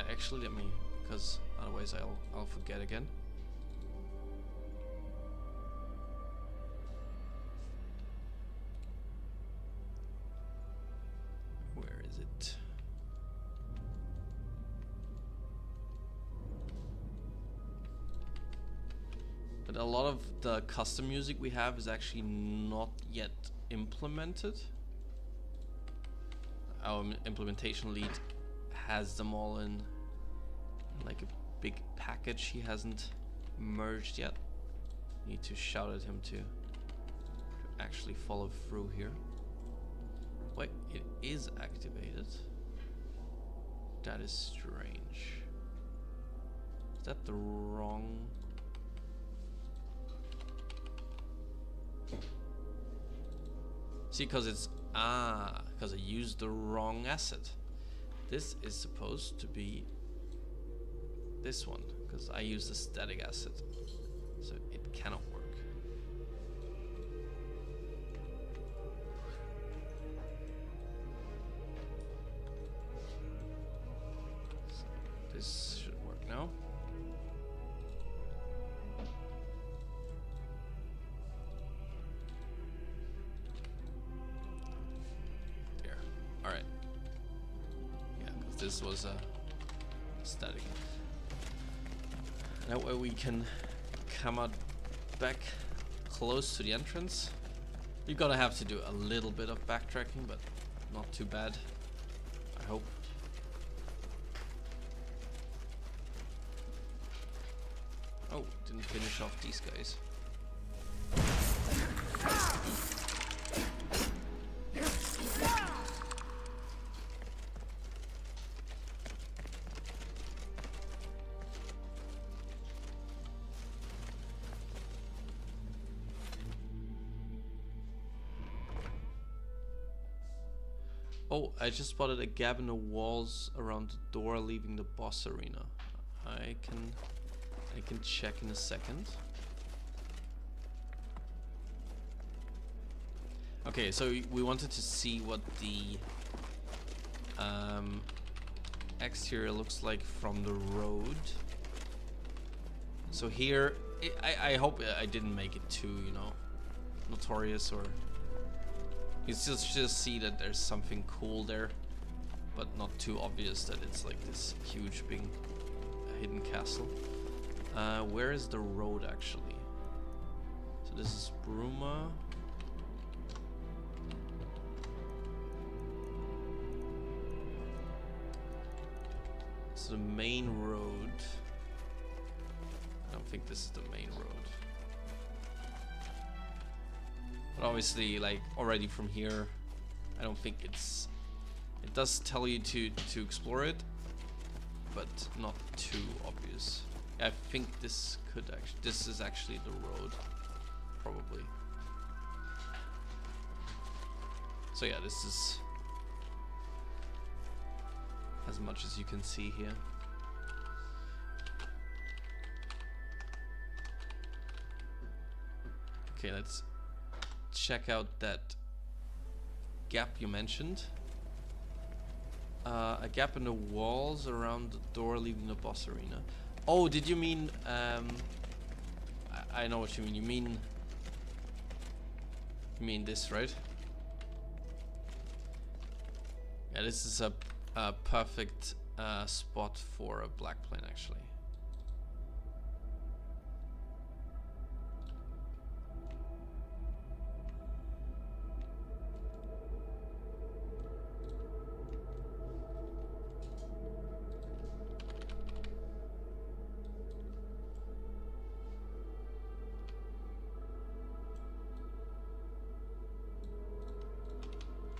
Actually, let me, because otherwise I'll forget again. Where is it? But a lot of the custom music we have is actually not yet implemented. Our implementation lead has them all in like a big package he hasn't merged yet. Need to shout at him to actually follow through here. Wait, it is activated. That is strange. Is that the wrong... See, because it's because I used the wrong asset. This is supposed to be this one, because I used the static asset, so it cannot work. This should work now. There. Alright. Yeah, because this was static. That way we can come out back close to the entrance. You're gonna have to do a little bit of backtracking, but not too bad, I hope. Oh, didn't finish off these guys. Oh, I just spotted a gap in the walls around the door leaving the boss arena. I can check in a second. Okay, so we wanted to see what the exterior looks like from the road. So here, I hope I didn't make it too, you know, notorious, or you just see that there's something cool there, but not too obvious that it's like this huge big hidden castle. Where is the road actually? So this is Bruma. So the main road. I don't think this is the main road. But obviously, like already from here, I don't think it's. It does tell you to explore it, but not too obvious. I think this could actually. This is actually the road, probably. So yeah, this is as much as you can see here. Okay, let's check out that gap you mentioned. A gap in the walls around the door leading the boss arena. Oh, did you mean I know what you mean. You mean this, right? Yeah, this is a perfect spot for a black plane actually.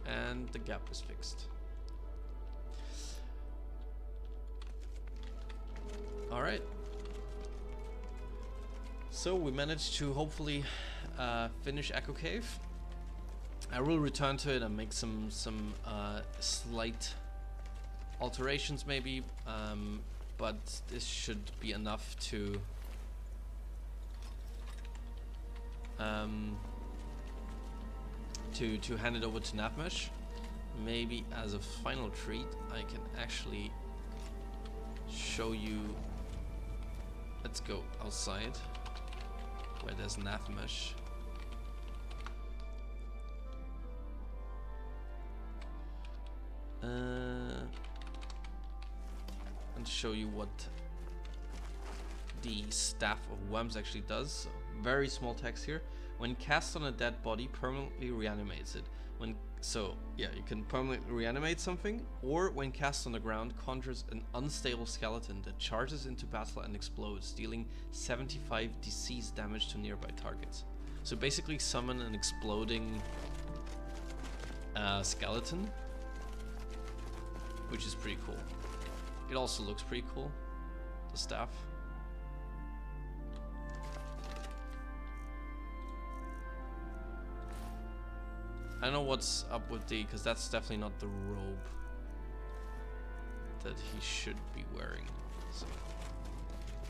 And the gap is fixed. Alright. So we managed to hopefully finish Echo Cave. I will return to it and make some slight alterations maybe, but this should be enough to hand it over to Navmesh. Maybe as a final treat, I can actually show you. Let's go outside where there's Navmesh. And show you what the Staff of Worms actually does. So, very small text here. When cast on a dead body, permanently reanimates it. You can permanently reanimate something, or when cast on the ground, conjures an unstable skeleton that charges into battle and explodes, dealing 75 disease damage to nearby targets. So basically summon an exploding skeleton, which is pretty cool. It also looks pretty cool, the staff. I don't know what's up with because that's definitely not the robe that he should be wearing. So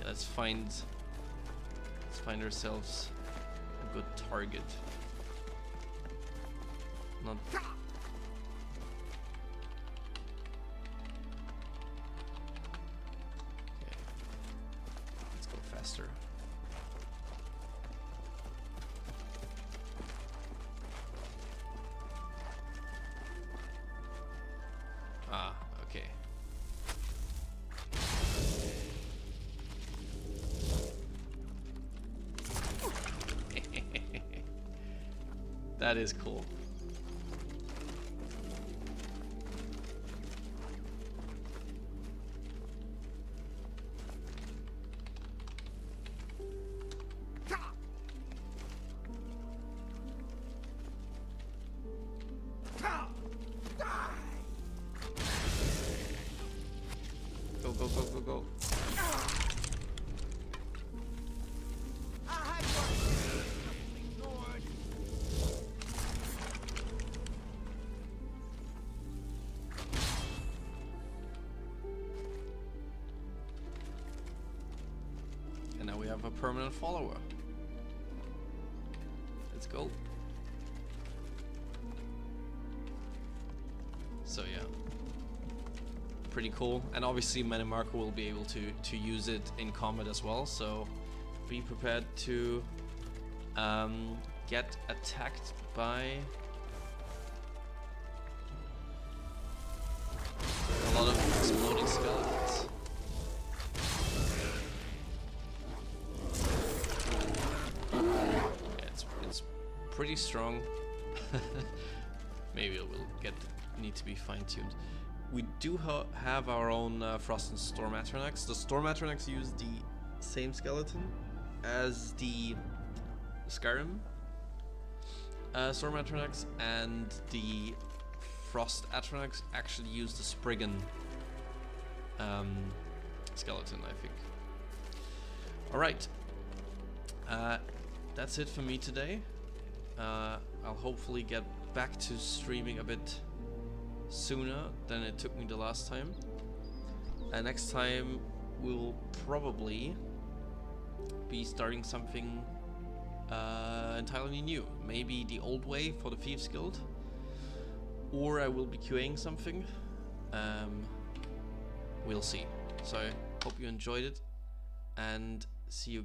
yeah, let's find ourselves a good target. Not. faster. Ah, okay. That is cool. Go, go, go, go, go. And now we have a permanent follower. Let's go. So yeah, pretty cool. And obviously Mannimarco will be able to use it in combat as well, so be prepared to get attacked by a lot of exploding skeletons. Yeah, it's pretty strong. Maybe it will need to be fine-tuned. We do have our own Frost and Storm Atronachs. The Storm Atronachs use the same skeleton as the Skyrim Storm Atronachs, and the Frost Atronachs actually use the Spriggan skeleton, I think. Alright, that's it for me today. I'll hopefully get back to streaming a bit sooner than it took me the last time. And next time we'll probably be starting something entirely new. Maybe the old way for the Thieves Guild, or I will be QAing something. We'll see. So hope you enjoyed it, and see you